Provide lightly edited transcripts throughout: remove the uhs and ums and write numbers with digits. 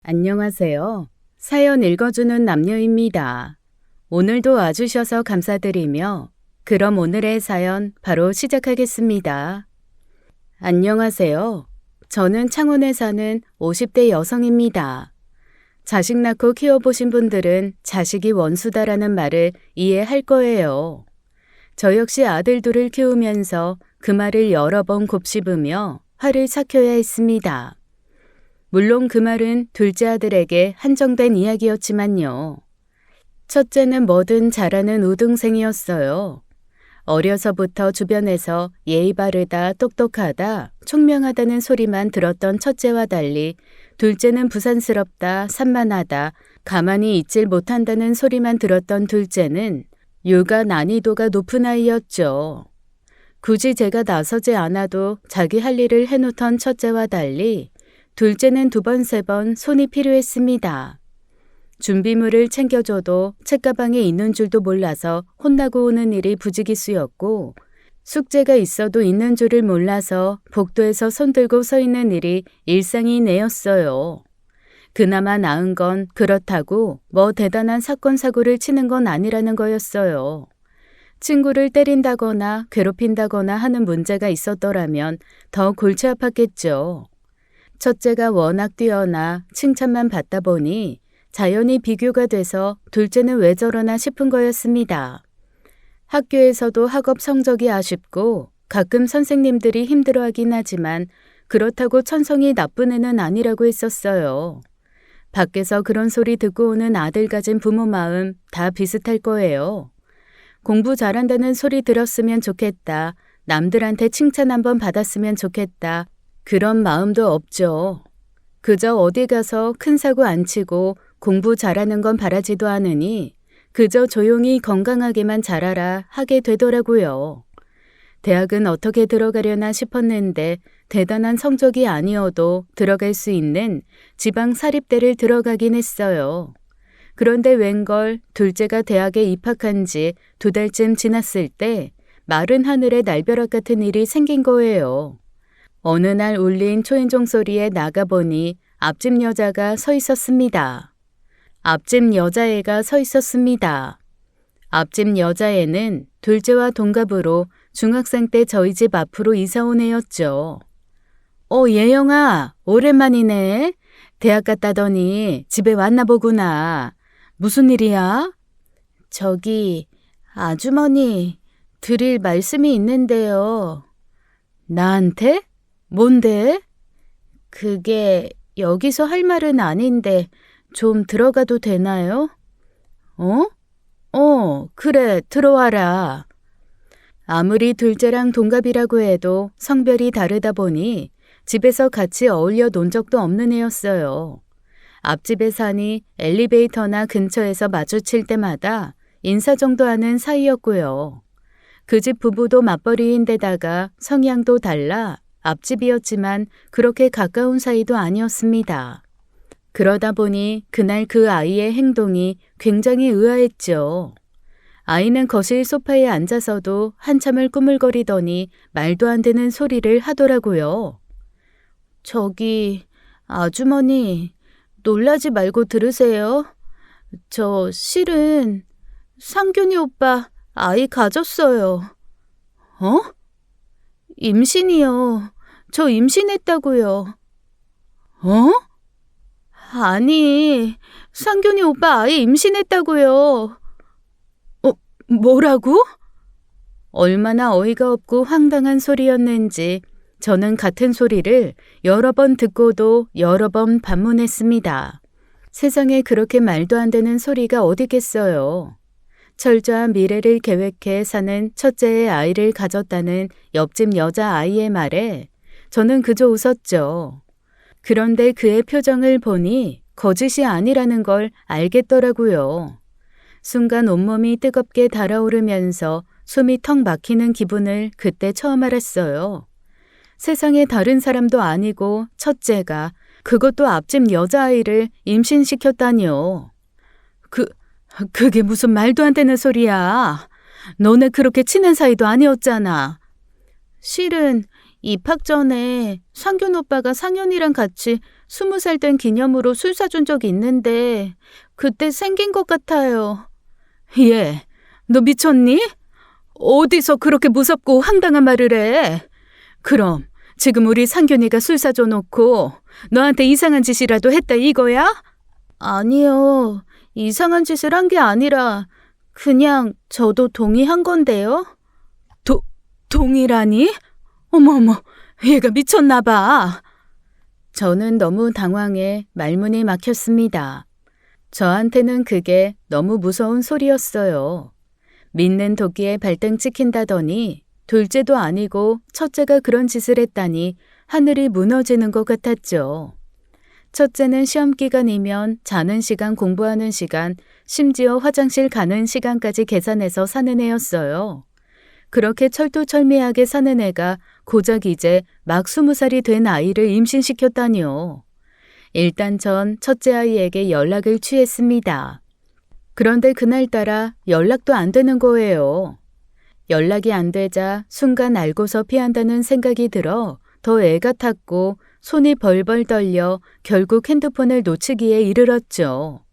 안녕하세요. 사연 읽어주는 남녀입니다. 오늘도 와주셔서 감사드리며 그럼 오늘의 사연 바로 시작하겠습니다. 안녕하세요. 저는 창원에 사는 50대 여성입니다. 자식 낳고 키워보신 분들은 자식이 원수다라는 말을 이해할 거예요. 저 역시 아들 둘을 키우면서 그 말을 여러 번 곱씹으며 화를 삭혀야 했습니다. 물론 그 말은 둘째 아들에게 한정된 이야기였지만요. 첫째는 뭐든 잘하는 우등생이었어요. 어려서부터 주변에서 예의 바르다, 똑똑하다, 총명하다는 소리만 들었던 첫째와 달리 둘째는 부산스럽다, 산만하다, 가만히 있질 못한다는 소리만 들었던 둘째는 육아 난이도가 높은 아이였죠. 굳이 제가 나서지 않아도 자기 할 일을 해놓던 첫째와 달리 둘째는 두 번, 세 번 손이 필요했습니다. 준비물을 챙겨줘도 책가방에 있는 줄도 몰라서 혼나고 오는 일이 부지기수였고 숙제가 있어도 있는 줄을 몰라서 복도에서 손들고 서 있는 일이 일상이 내였어요. 그나마 나은 건 그렇다고 뭐 대단한 사건 사고를 치는 건 아니라는 거였어요. 친구를 때린다거나 괴롭힌다거나 하는 문제가 있었더라면 더 골치 아팠겠죠. 첫째가 워낙 뛰어나 칭찬만 받다 보니 자연히 비교가 돼서 둘째는 왜 저러나 싶은 거였습니다. 학교에서도 학업 성적이 아쉽고 가끔 선생님들이 힘들어하긴 하지만 그렇다고 천성이 나쁜 애는 아니라고 했었어요. 밖에서 그런 소리 듣고 오는 아들 가진 부모 마음 다 비슷할 거예요. 공부 잘한다는 소리 들었으면 좋겠다. 남들한테 칭찬 한번 받았으면 좋겠다. 그런 마음도 없죠. 그저 어디 가서 큰 사고 안 치고 공부 잘하는 건 바라지도 않으니 그저 조용히 건강하게만 자라라 하게 되더라고요. 대학은 어떻게 들어가려나 싶었는데 대단한 성적이 아니어도 들어갈 수 있는 지방 사립대를 들어가긴 했어요. 그런데 웬걸 둘째가 대학에 입학한 지 2달쯤 지났을 때 마른 하늘에 날벼락 같은 일이 생긴 거예요. 어느 날 울린 초인종 소리에 나가보니 앞집 여자가 서 있었습니다. 앞집 여자애가 서 있었습니다. 앞집 여자애는 둘째와 동갑으로 중학생 때 저희 집 앞으로 이사 온 애였죠. 예영아, 오랜만이네. 대학 갔다더니 집에 왔나 보구나. 무슨 일이야? 저기, 아주머니, 드릴 말씀이 있는데요. 나한테? 뭔데? 그게 여기서 할 말은 아닌데 좀 들어가도 되나요? 그래, 들어와라. 아무리 둘째랑 동갑이라고 해도 성별이 다르다 보니 집에서 같이 어울려 논 적도 없는 애였어요. 앞집에 사니 엘리베이터나 근처에서 마주칠 때마다 인사 정도 하는 사이였고요. 그 집 부부도 맞벌이인데다가 성향도 달라 앞집이었지만 그렇게 가까운 사이도 아니었습니다. 그러다 보니 그날 그 아이의 행동이 굉장히 의아했죠. 아이는 거실 소파에 앉아서도 한참을 꾸물거리더니 말도 안 되는 소리를 하더라고요. 저기, 아주머니, 놀라지 말고 들으세요. 저 실은 상균이 오빠 아이 가졌어요. 임신이요. 저 임신했다고요. 아니, 상균이 오빠 아이 임신했다고요. 뭐라고? 얼마나 어이가 없고 황당한 소리였는지 저는 같은 소리를 여러 번 듣고도 여러 번 반문했습니다. 세상에 그렇게 말도 안 되는 소리가 어디겠어요. 철저한 미래를 계획해 사는 첫째의 아이를 가졌다는 옆집 여자아이의 말에 저는 그저 웃었죠. 그런데 그의 표정을 보니 거짓이 아니라는 걸 알겠더라고요. 순간 온몸이 뜨겁게 달아오르면서 숨이 턱 막히는 기분을 그때 처음 알았어요. 세상에 다른 사람도 아니고 첫째가 그것도 앞집 여자아이를 임신시켰다니요. 그게 무슨 말도 안 되는 소리야. 너네 그렇게 친한 사이도 아니었잖아. 실은 입학 전에 상균 오빠가 상현이랑 같이 20살 된 기념으로 술 사준 적이 있는데 그때 생긴 것 같아요. 얘, 너 미쳤니? 어디서 그렇게 무섭고 황당한 말을 해? 그럼 지금 우리 상균이가 술 사줘 놓고 너한테 이상한 짓이라도 했다 이거야? 아니요. 이상한 짓을 한 게 아니라 그냥 저도 동의한 건데요. 동의라니? 어머어머, 얘가 미쳤나 봐. 저는 너무 당황해 말문이 막혔습니다. 저한테는 그게 너무 무서운 소리였어요. 믿는 도끼에 발등 찍힌다더니 둘째도 아니고 첫째가 그런 짓을 했다니 하늘이 무너지는 것 같았죠. 첫째는 시험 기간이면 자는 시간, 공부하는 시간, 심지어 화장실 가는 시간까지 계산해서 사는 애였어요. 그렇게 철두철미하게 사는 애가 고작 이제 막 20살이 된 아이를 임신시켰다니요. 일단 전 첫째 아이에게 연락을 취했습니다. 그런데 그날따라 연락도 안 되는 거예요. 연락이 안 되자 순간 알고서 피한다는 생각이 들어 더 애가 탔고 손이 벌벌 떨려 결국 핸드폰을 놓치기에 이르렀죠.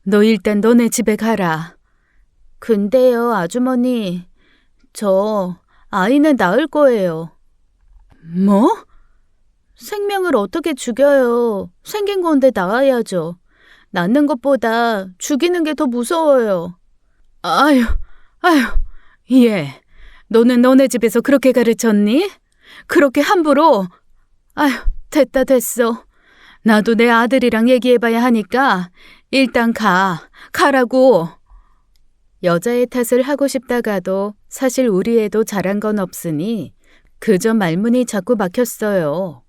너 일단 너네 집에 가라. 근데요, 아주머니, 저 아이는 낳을 거예요. 뭐? 생명을 어떻게 죽여요? 생긴 건데 낳아야죠. 낳는 것보다 죽이는 게 더 무서워요. 아유, 얘, 너는 너네 집에서 그렇게 가르쳤니? 그렇게 함부로? 아유, 됐어. 나도 내 아들이랑 얘기해봐야 하니까 일단 가라고. 여자의 탓을 하고 싶다가도 사실 우리 애도 잘한 건 없으니 그저 말문이 자꾸 막혔어요.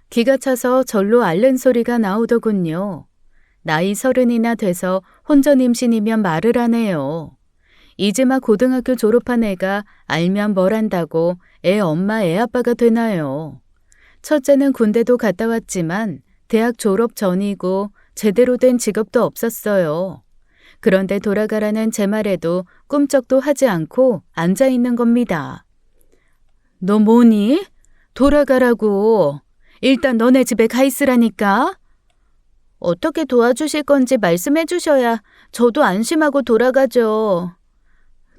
기가 차서 절로 앓는 소리가 나오더군요. 나이 30이나 돼서 혼전 임신이면 말을 하네요. 이제 막 고등학교 졸업한 애가 알면 뭘 한다고 애 엄마 애 아빠가 되나요? 첫째는 군대도 갔다 왔지만 대학 졸업 전이고 제대로 된 직업도 없었어요. 그런데 돌아가라는 제 말에도 꿈쩍도 하지 않고 앉아 있는 겁니다. 너 뭐니? 돌아가라고. 일단 너네 집에 가 있으라니까. 어떻게 도와주실 건지 말씀해 주셔야 저도 안심하고 돌아가죠.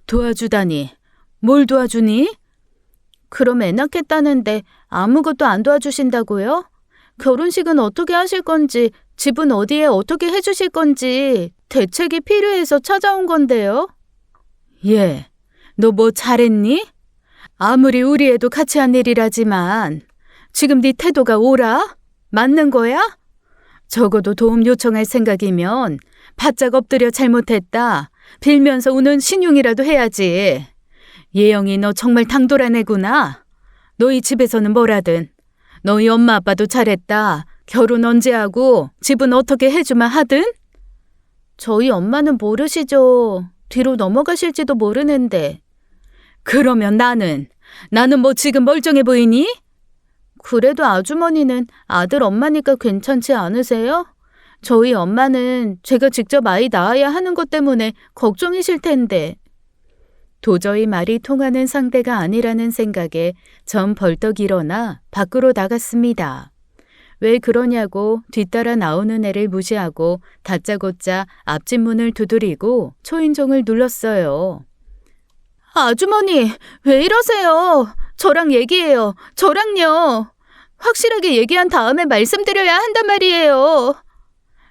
도와주다니. 뭘 도와주니? 그럼 애 낳겠다는데 아무것도 안 도와주신다고요? 결혼식은 어떻게 하실 건지, 집은 어디에 어떻게 해주실 건지 대책이 필요해서 찾아온 건데요. 얘, 너 뭐 잘했니? 아무리 우리 애도 같이 한 일이라지만 지금 네 태도가 오라? 맞는 거야? 적어도 도움 요청할 생각이면 바짝 엎드려 잘못했다 빌면서 우는 신용이라도 해야지. 예영이 너 정말 당돌한 애구나. 너희 집에서는 뭐라든 너희 엄마 아빠도 잘했다. 결혼 언제 하고 집은 어떻게 해주만 하든? 저희 엄마는 모르시죠. 뒤로 넘어가실지도 모르는데. 그러면 나는 뭐 지금 멀쩡해 보이니? 그래도 아주머니는 아들 엄마니까 괜찮지 않으세요? 저희 엄마는 제가 직접 아이 낳아야 하는 것 때문에 걱정이실 텐데. 도저히 말이 통하는 상대가 아니라는 생각에 전 벌떡 일어나 밖으로 나갔습니다. 왜 그러냐고 뒤따라 나오는 애를 무시하고 다짜고짜 앞집 문을 두드리고 초인종을 눌렀어요. 아주머니, 왜 이러세요? 저랑 얘기해요. 저랑요. 확실하게 얘기한 다음에 말씀드려야 한단 말이에요.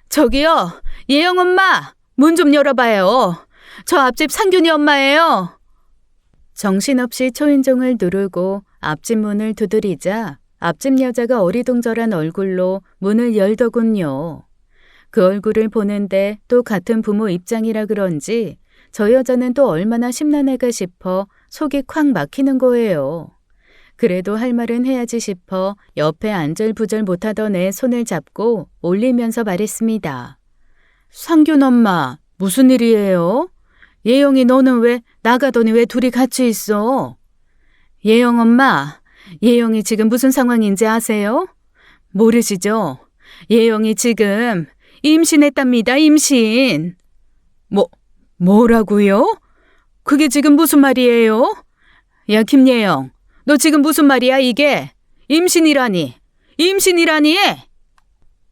저기요, 예영 엄마, 문 좀 열어봐요. 저 앞집 상균이 엄마예요. 정신없이 초인종을 누르고 앞집 문을 두드리자 앞집 여자가 어리둥절한 얼굴로 문을 열더군요. 그 얼굴을 보는데 또 같은 부모 입장이라 그런지 저 여자는 또 얼마나 심란할까 싶어 속이 콱 막히는 거예요. 그래도 할 말은 해야지 싶어 옆에 안절부절 못하던 애 손을 잡고 올리면서 말했습니다. 상균 엄마, 무슨 일이에요? 예영이 너는 왜 나가더니 왜 둘이 같이 있어? 예영 엄마, 예영이 지금 무슨 상황인지 아세요? 모르시죠? 예영이 지금 임신했답니다, 임신. 뭐라고요? 그게 지금 무슨 말이에요? 야, 김예영, 너 지금 무슨 말이야 이게? 임신이라니? 임신이라니?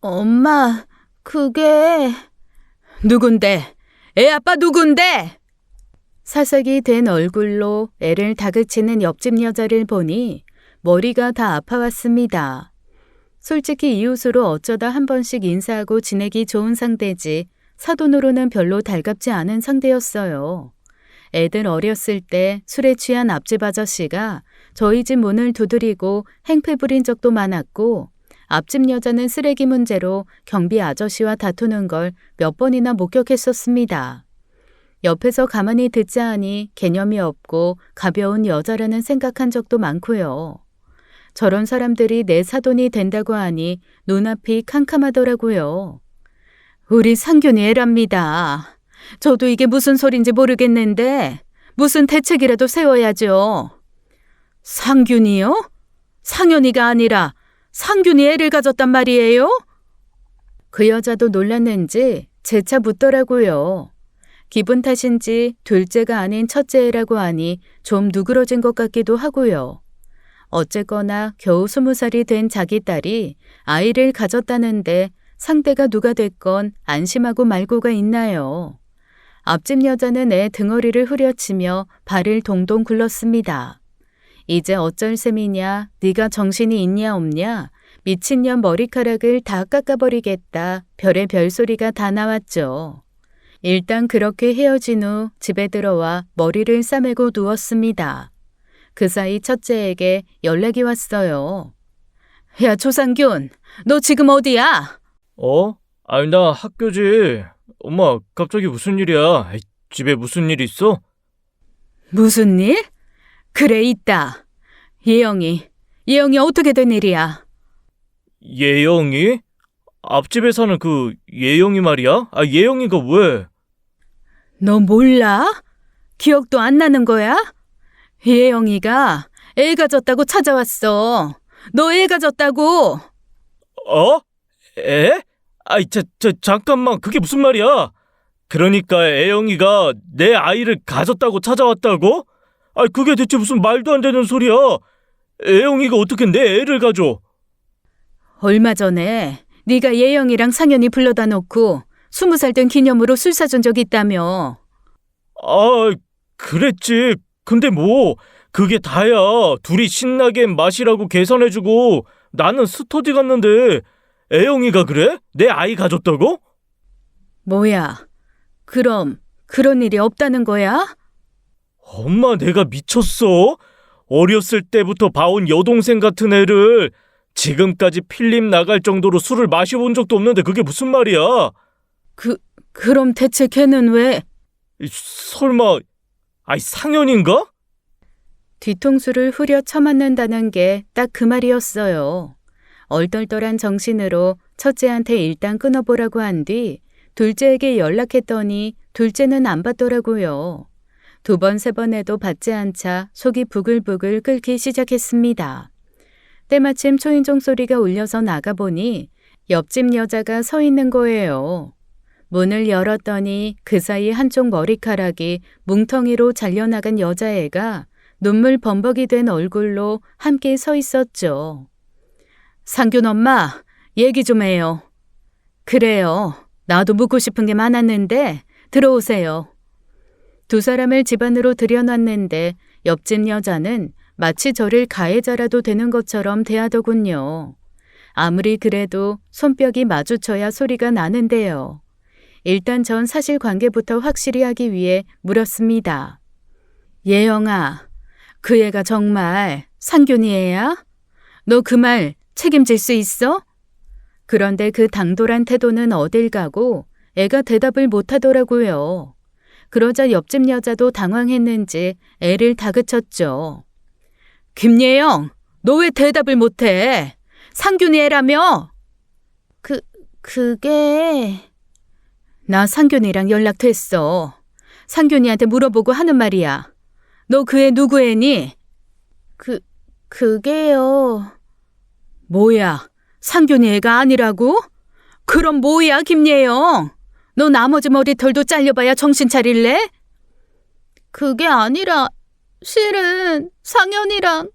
엄마, 그게... 누군데? 애 아빠 누군데? 사색이 된 얼굴로 애를 다그치는 옆집 여자를 보니 머리가 다 아파왔습니다. 솔직히 이웃으로 어쩌다 한 번씩 인사하고 지내기 좋은 상대지 사돈으로는 별로 달갑지 않은 상대였어요. 애들 어렸을 때 술에 취한 앞집 아저씨가 저희 집 문을 두드리고 행패 부린 적도 많았고 앞집 여자는 쓰레기 문제로 경비 아저씨와 다투는 걸 몇 번이나 목격했었습니다. 옆에서 가만히 듣자 하니 개념이 없고 가벼운 여자라는 생각한 적도 많고요. 저런 사람들이 내 사돈이 된다고 하니 눈앞이 캄캄하더라고요. 우리 상균이 애랍니다. 저도 이게 무슨 소린지 모르겠는데 무슨 대책이라도 세워야죠. 상균이요? 상현이가 아니라 상균이 애를 가졌단 말이에요? 그 여자도 놀랐는지 재차 묻더라고요. 기분 탓인지 둘째가 아닌 첫째 애라고 하니 좀 누그러진 것 같기도 하고요. 어쨌거나 겨우 20살이 된 자기 딸이 아이를 가졌다는데 상대가 누가 됐건 안심하고 말고가 있나요? 앞집 여자는 애 등허리를 후려치며 발을 동동 굴렀습니다. 이제 어쩔 셈이냐, 네가 정신이 있냐 없냐, 미친년 머리카락을 다 깎아버리겠다, 별의 별소리가 다 나왔죠. 일단 그렇게 헤어진 후 집에 들어와 머리를 싸매고 누웠습니다. 그 사이 첫째에게 연락이 왔어요. 야, 조상균, 너 지금 어디야? 아니, 나 학교지. 엄마, 갑자기 무슨 일이야? 집에 무슨 일 있어? 무슨 일? 그래, 있다. 예영이 어떻게 된 일이야? 예영이? 앞집에 사는 그 예영이 말이야? 예영이가 왜? 너 몰라? 기억도 안 나는 거야? 예영이가 애 가졌다고 찾아왔어. 너 애 가졌다고. 애? 잠깐만, 그게 무슨 말이야? 그러니까 애영이가 내 아이를 가졌다고 찾아왔다고? 그게 대체 무슨 말도 안 되는 소리야? 애영이가 어떻게 내 애를 가져? 얼마 전에 네가 예영이랑 상현이 불러다 놓고 20살 된 기념으로 술 사준 적 있다며. 그랬지. 근데 뭐 그게 다야. 둘이 신나게 마시라고 계산해주고 나는 스터디 갔는데 애영이가 그래? 내 아이 가졌다고? 뭐야? 그럼 그런 일이 없다는 거야? 엄마, 내가 미쳤어? 어렸을 때부터 봐온 여동생 같은 애를 지금까지 필름 나갈 정도로 술을 마셔본 적도 없는데 그게 무슨 말이야? 그럼 대체 걔는 왜? 설마 상현인가? 뒤통수를 후려 쳐맞는다는 게 딱 그 말이었어요. 얼떨떨한 정신으로 첫째한테 일단 끊어보라고 한 뒤 둘째에게 연락했더니 둘째는 안 받더라고요. 2번, 3번 해도 받지 않자 속이 부글부글 끓기 시작했습니다. 때마침 초인종 소리가 울려서 나가보니 옆집 여자가 서 있는 거예요. 문을 열었더니 그 사이 한쪽 머리카락이 뭉텅이로 잘려나간 여자애가 눈물 범벅이 된 얼굴로 함께 서 있었죠. 상균 엄마, 얘기 좀 해요. 그래요. 나도 묻고 싶은 게 많았는데 들어오세요. 두 사람을 집 안으로 들여놨는데 옆집 여자는 마치 저를 가해자라도 되는 것처럼 대하더군요. 아무리 그래도 손뼉이 마주쳐야 소리가 나는데요. 일단 전 사실관계부터 확실히 하기 위해 물었습니다. 예영아, 그 애가 정말 상균이 애야? 너 그 말 책임질 수 있어? 그런데 그 당돌한 태도는 어딜 가고 애가 대답을 못하더라고요. 그러자 옆집 여자도 당황했는지 애를 다그쳤죠. 김예영, 너 왜 대답을 못해? 상균이 애라며? 그게... 나 상균이랑 연락됐어. 상균이한테 물어보고 하는 말이야. 너 그 애 누구 애니? 그게요... 뭐야, 상균이 애가 아니라고? 그럼 뭐야, 김예영? 너 나머지 머리털도 잘려봐야 정신 차릴래? 그게 아니라 실은 상현이랑...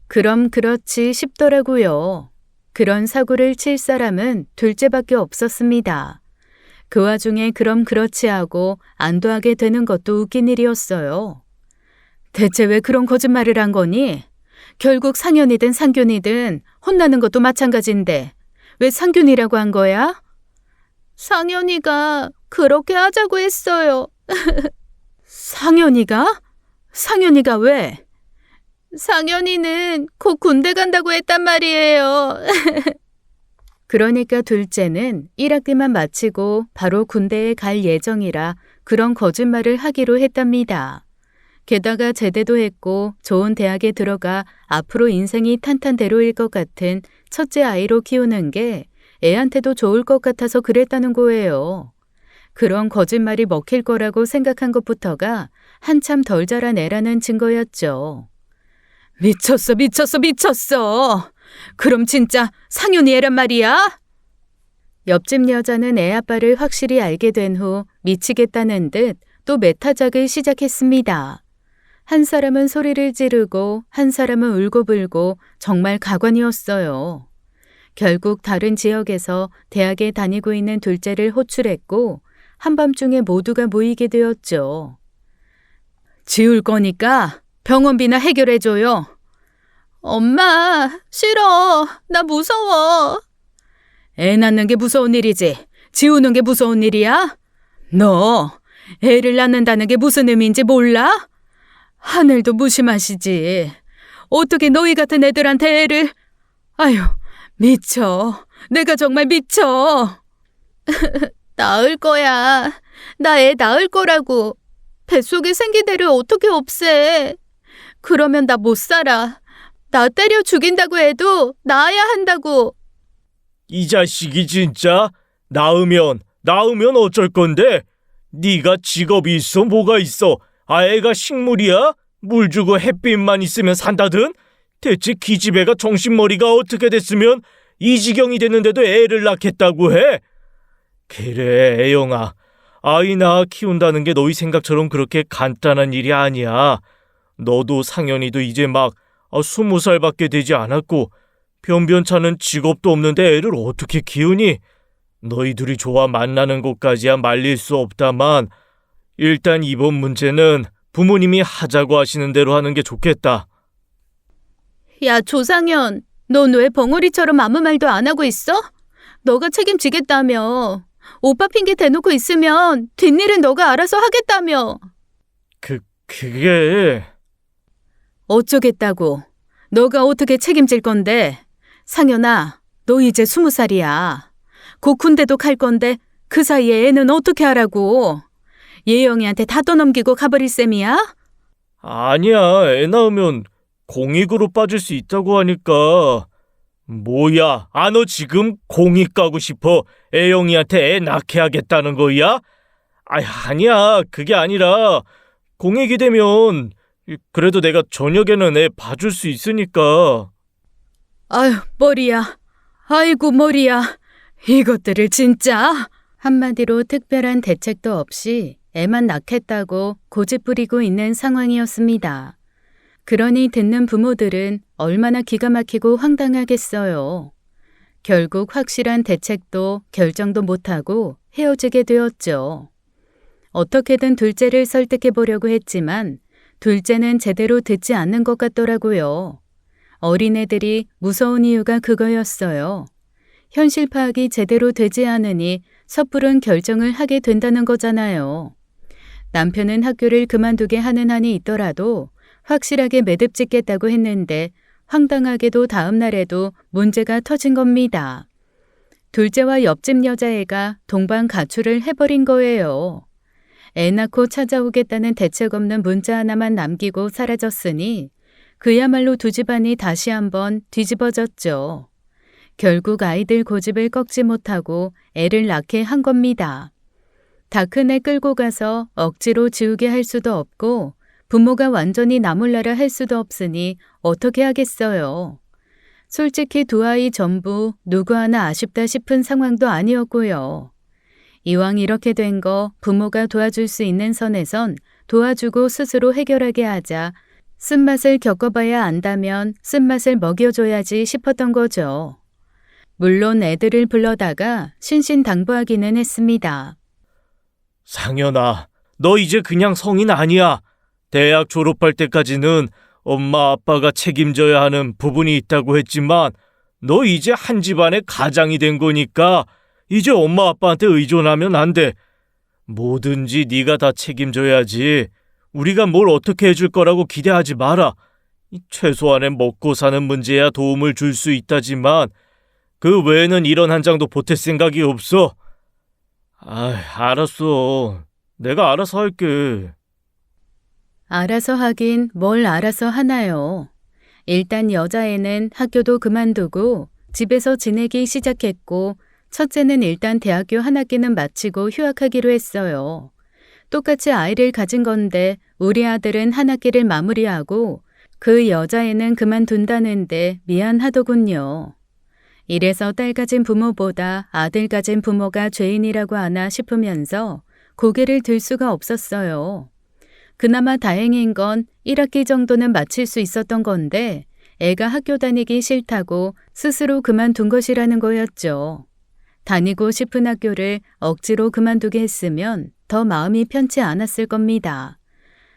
그럼 그렇지 싶더라고요. 그런 사고를 칠 사람은 둘째밖에 없었습니다. 그 와중에 그럼 그렇지 하고 안도하게 되는 것도 웃긴 일이었어요. 대체 왜 그런 거짓말을 한 거니? 결국 상현이든 상균이든 혼나는 것도 마찬가지인데 왜 상균이라고 한 거야? 상현이가 그렇게 하자고 했어요. 상현이가? 상현이가 왜? 상현이는 곧 군대 간다고 했단 말이에요. 그러니까 둘째는 1학기만 마치고 바로 군대에 갈 예정이라 그런 거짓말을 하기로 했답니다. 게다가 제대도 했고 좋은 대학에 들어가 앞으로 인생이 탄탄대로일 것 같은 첫째 아이로 키우는 게 애한테도 좋을 것 같아서 그랬다는 거예요. 그런 거짓말이 먹힐 거라고 생각한 것부터가 한참 덜 자란 애라는 증거였죠. 미쳤어, 미쳤어, 미쳤어. 그럼 진짜 상윤이 애란 말이야? 옆집 여자는 애 아빠를 확실히 알게 된 후 미치겠다는 듯 또 메타작을 시작했습니다. 한 사람은 소리를 지르고 한 사람은 울고불고 정말 가관이었어요. 결국 다른 지역에서 대학에 다니고 있는 둘째를 호출했고 한밤중에 모두가 모이게 되었죠. 지울 거니까 병원비나 해결해줘요. 엄마, 싫어. 나 무서워. 애 낳는 게 무서운 일이지 지우는 게 무서운 일이야? 너 애를 낳는다는 게 무슨 의미인지 몰라? 하늘도 무심하시지. 어떻게 너희 같은 애들한테 애를... 아유, 미쳐. 내가 정말 미쳐. 낳을 거야. 나 애 낳을 거라고. 뱃속에 생긴 애를 어떻게 없애. 그러면 나 못 살아. 나 때려 죽인다고 해도 낳아야 한다고. 이 자식이 진짜 낳으면 어쩔 건데? 네가 직업이 있어 뭐가 있어? 애가 식물이야? 물 주고 햇빛만 있으면 산다든? 대체 기집애가 정신머리가 어떻게 됐으면 이 지경이 됐는데도 애를 낳겠다고 해? 그래, 애영아. 아이 낳아 키운다는 게 너희 생각처럼 그렇게 간단한 일이 아니야. 너도 상현이도 이제 막 20살밖에 되지 않았고 변변찮은 직업도 없는데 애를 어떻게 키우니? 너희 둘이 좋아 만나는 것까지야 말릴 수 없다만 일단 이번 문제는 부모님이 하자고 하시는 대로 하는 게 좋겠다. 야, 조상현. 넌 왜 벙어리처럼 아무 말도 안 하고 있어? 너가 책임지겠다며. 오빠 핑계 대놓고 있으면 뒷일은 너가 알아서 하겠다며. 그게... 어쩌겠다고. 너가 어떻게 책임질 건데. 상현아, 너 이제 20살이야. 곧 군대도 갈 건데 그 사이에 애는 어떻게 하라고. 예영이한테 다 떠넘기고 가버릴 셈이야? 아니야, 애 낳으면 공익으로 빠질 수 있다고 하니까. 뭐야, 너 지금 공익 가고 싶어? 애영이한테 애 낳게 하겠다는 거야? 아니야, 그게 아니라 공익이 되면 그래도 내가 저녁에는 애 봐줄 수 있으니까. 아유, 머리야. 아이고, 머리야. 이것들을 진짜. 한마디로 특별한 대책도 없이 애만 낳겠다고 고집부리고 있는 상황이었습니다. 그러니 듣는 부모들은 얼마나 기가 막히고 황당하겠어요. 결국 확실한 대책도 결정도 못하고 헤어지게 되었죠. 어떻게든 둘째를 설득해 보려고 했지만 둘째는 제대로 듣지 않는 것 같더라고요. 어린애들이 무서운 이유가 그거였어요. 현실 파악이 제대로 되지 않으니 섣부른 결정을 하게 된다는 거잖아요. 남편은 학교를 그만두게 하는 한이 있더라도 확실하게 매듭 짓겠다고 했는데 황당하게도 다음 날에도 문제가 터진 겁니다. 둘째와 옆집 여자애가 동반 가출을 해버린 거예요. 애 낳고 찾아오겠다는 대책 없는 문자 하나만 남기고 사라졌으니 그야말로 두 집안이 다시 한번 뒤집어졌죠. 결국 아이들 고집을 꺾지 못하고 애를 낳게 한 겁니다. 다 큰 애 끌고 가서 억지로 지우게 할 수도 없고 부모가 완전히 나몰라라 할 수도 없으니 어떻게 하겠어요. 솔직히 두 아이 전부 누구 하나 아쉽다 싶은 상황도 아니었고요. 이왕 이렇게 된 거 부모가 도와줄 수 있는 선에선 도와주고 스스로 해결하게 하자 쓴맛을 겪어봐야 안다면 쓴맛을 먹여줘야지 싶었던 거죠. 물론 애들을 불러다가 신신당부하기는 했습니다. 상현아, 너 이제 그냥 성인 아니야. 대학 졸업할 때까지는 엄마 아빠가 책임져야 하는 부분이 있다고 했지만 너 이제 한 집안의 가장이 된 거니까 이제 엄마 아빠한테 의존하면 안 돼. 뭐든지 네가 다 책임져야지. 우리가 뭘 어떻게 해줄 거라고 기대하지 마라. 최소한의 먹고 사는 문제야 도움을 줄 수 있다지만 그 외에는 이런 한 장도 보탤 생각이 없어. 알았어. 내가 알아서 할게. 알아서 하긴 뭘 알아서 하나요. 일단 여자애는 학교도 그만두고 집에서 지내기 시작했고 첫째는 일단 대학교 한 학기는 마치고 휴학하기로 했어요. 똑같이 아이를 가진 건데 우리 아들은 한 학기를 마무리하고 그 여자애는 그만둔다는데 미안하더군요. 이래서 딸 가진 부모보다 아들 가진 부모가 죄인이라고 하나 싶으면서 고개를 들 수가 없었어요. 그나마 다행인 건 1학기 정도는 마칠 수 있었던 건데 애가 학교 다니기 싫다고 스스로 그만둔 것이라는 거였죠. 다니고 싶은 학교를 억지로 그만두게 했으면 더 마음이 편치 않았을 겁니다.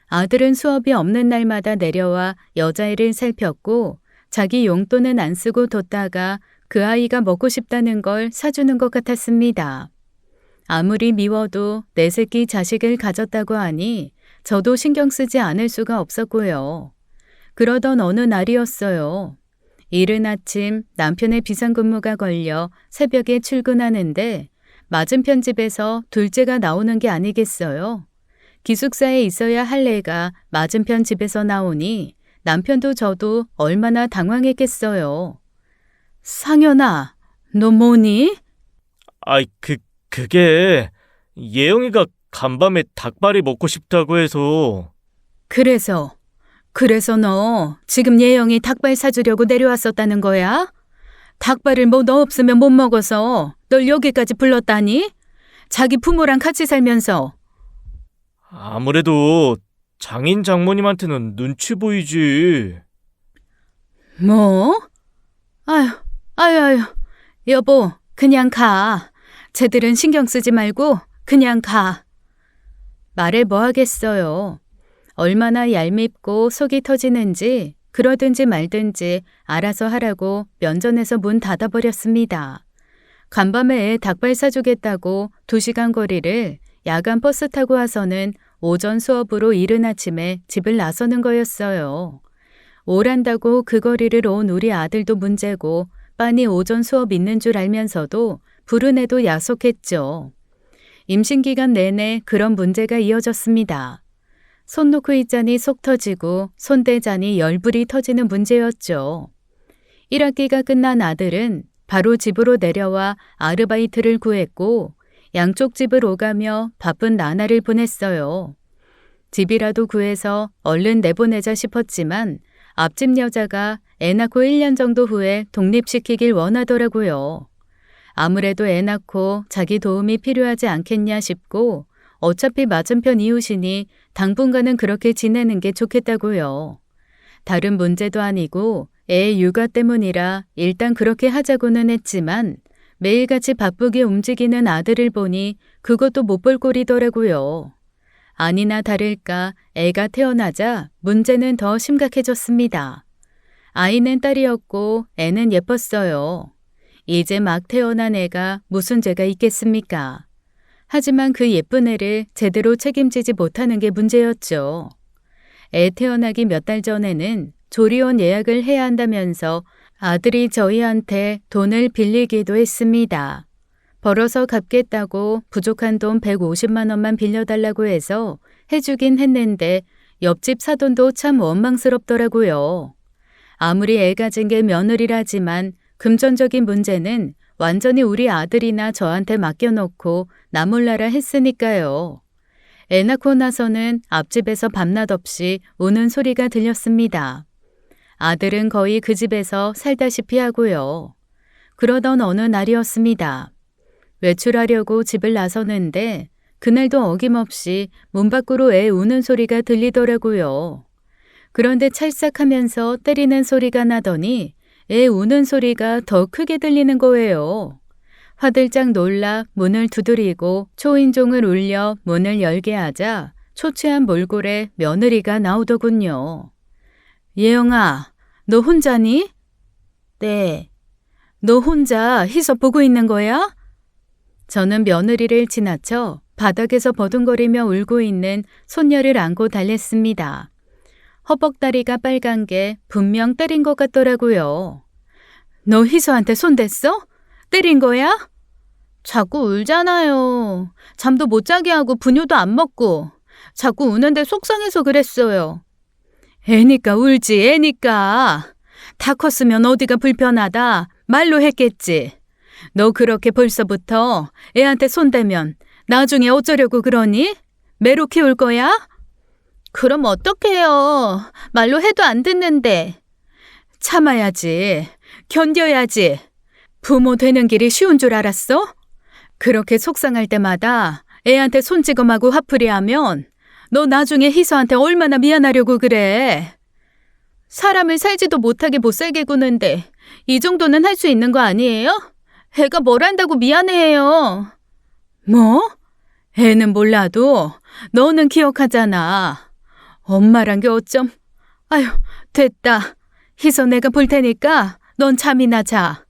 아들은 수업이 없는 날마다 내려와 여자애를 살폈고 자기 용돈은 안 쓰고 뒀다가 그 아이가 먹고 싶다는 걸 사주는 것 같았습니다. 아무리 미워도 내 새끼 자식을 가졌다고 하니 저도 신경 쓰지 않을 수가 없었고요. 그러던 어느 날이었어요. 이른 아침 남편의 비상근무가 걸려 새벽에 출근하는데 맞은편 집에서 둘째가 나오는 게 아니겠어요. 기숙사에 있어야 할 애가 맞은편 집에서 나오니 남편도 저도 얼마나 당황했겠어요. 상현아, 너 뭐니? 그게 예영이가 간밤에 닭발이 먹고 싶다고 해서. 그래서 너 지금 예영이 닭발 사주려고 내려왔었다는 거야? 닭발을 뭐 너 없으면 못 먹어서 널 여기까지 불렀다니? 자기 부모랑 같이 살면서. 아무래도 장인 장모님한테는 눈치 보이지. 뭐? 아유, 여보, 그냥 가. 쟤들은 신경 쓰지 말고 그냥 가. 말해 뭐 하겠어요. 얼마나 얄밉고 속이 터지는지 그러든지 말든지 알아서 하라고 면전에서 문 닫아버렸습니다. 간밤에 애 닭발 사주겠다고 2시간 거리를 야간 버스 타고 와서는 오전 수업으로 이른 아침에 집을 나서는 거였어요. 오란다고 그 거리를 온 우리 아들도 문제고 빤히 오전 수업 있는 줄 알면서도 부른 애도 야속했죠. 임신기간 내내 그런 문제가 이어졌습니다. 손 놓고 있자니 속 터지고 손 대자니 열불이 터지는 문제였죠. 1학기가 끝난 아들은 바로 집으로 내려와 아르바이트를 구했고 양쪽 집을 오가며 바쁜 나날을 보냈어요. 집이라도 구해서 얼른 내보내자 싶었지만 앞집 여자가 애 낳고 1년 정도 후에 독립시키길 원하더라고요. 아무래도 애 낳고 자기 도움이 필요하지 않겠냐 싶고 어차피 맞은편 이웃이니 당분간은 그렇게 지내는 게 좋겠다고요. 다른 문제도 아니고 애 육아 때문이라 일단 그렇게 하자고는 했지만 매일같이 바쁘게 움직이는 아들을 보니 그것도 못 볼 꼴이더라고요. 아니나 다를까 애가 태어나자 문제는 더 심각해졌습니다. 아이는 딸이었고 애는 예뻤어요. 이제 막 태어난 애가 무슨 죄가 있겠습니까? 하지만 그 예쁜 애를 제대로 책임지지 못하는 게 문제였죠. 애 태어나기 몇 달 전에는 조리원 예약을 해야 한다면서 아들이 저희한테 돈을 빌리기도 했습니다. 벌어서 갚겠다고 부족한 돈 150만 원만 빌려달라고 해서 해주긴 했는데 옆집 사돈도 참 원망스럽더라고요. 아무리 애 가진 게 며느리라지만 금전적인 문제는 완전히 우리 아들이나 저한테 맡겨놓고 나 몰라라 했으니까요. 애 낳고 나서는 앞집에서 밤낮 없이 우는 소리가 들렸습니다. 아들은 거의 그 집에서 살다시피 하고요. 그러던 어느 날이었습니다. 외출하려고 집을 나서는데 그날도 어김없이 문 밖으로 애 우는 소리가 들리더라고요. 그런데 찰싹하면서 때리는 소리가 나더니 애 우는 소리가 더 크게 들리는 거예요. 화들짝 놀라 문을 두드리고 초인종을 울려 문을 열게 하자 초췌한 몰골에 며느리가 나오더군요. 예영아, 너 혼자니? 네. 너 혼자 희서 보고 있는 거야? 저는 며느리를 지나쳐 바닥에서 버둥거리며 울고 있는 손녀를 안고 달랬습니다. 허벅다리가 빨간 게 분명 때린 것 같더라고요. 너 희서한테 손댔어? 때린 거야? 자꾸 울잖아요. 잠도 못 자게 하고 분유도 안 먹고 자꾸 우는데 속상해서 그랬어요. 애니까 울지, 애니까. 다 컸으면 어디가 불편하다 말로 했겠지. 너 그렇게 벌써부터 애한테 손대면 나중에 어쩌려고 그러니? 매로 키울 거야? 그럼 어떡해요. 말로 해도 안 듣는데. 참아야지. 견뎌야지. 부모 되는 길이 쉬운 줄 알았어? 그렇게 속상할 때마다 애한테 손찌검하고 화풀이하면 너 나중에 희서한테 얼마나 미안하려고 그래. 사람을 살지도 못하게 못 살게 구는데 이 정도는 할 수 있는 거 아니에요? 애가 뭘 한다고 미안해해요. 뭐? 애는 몰라도 너는 기억하잖아. 엄마란 게 어쩜. 아휴, 됐다. 희서 내가 볼 테니까 넌 잠이나 자.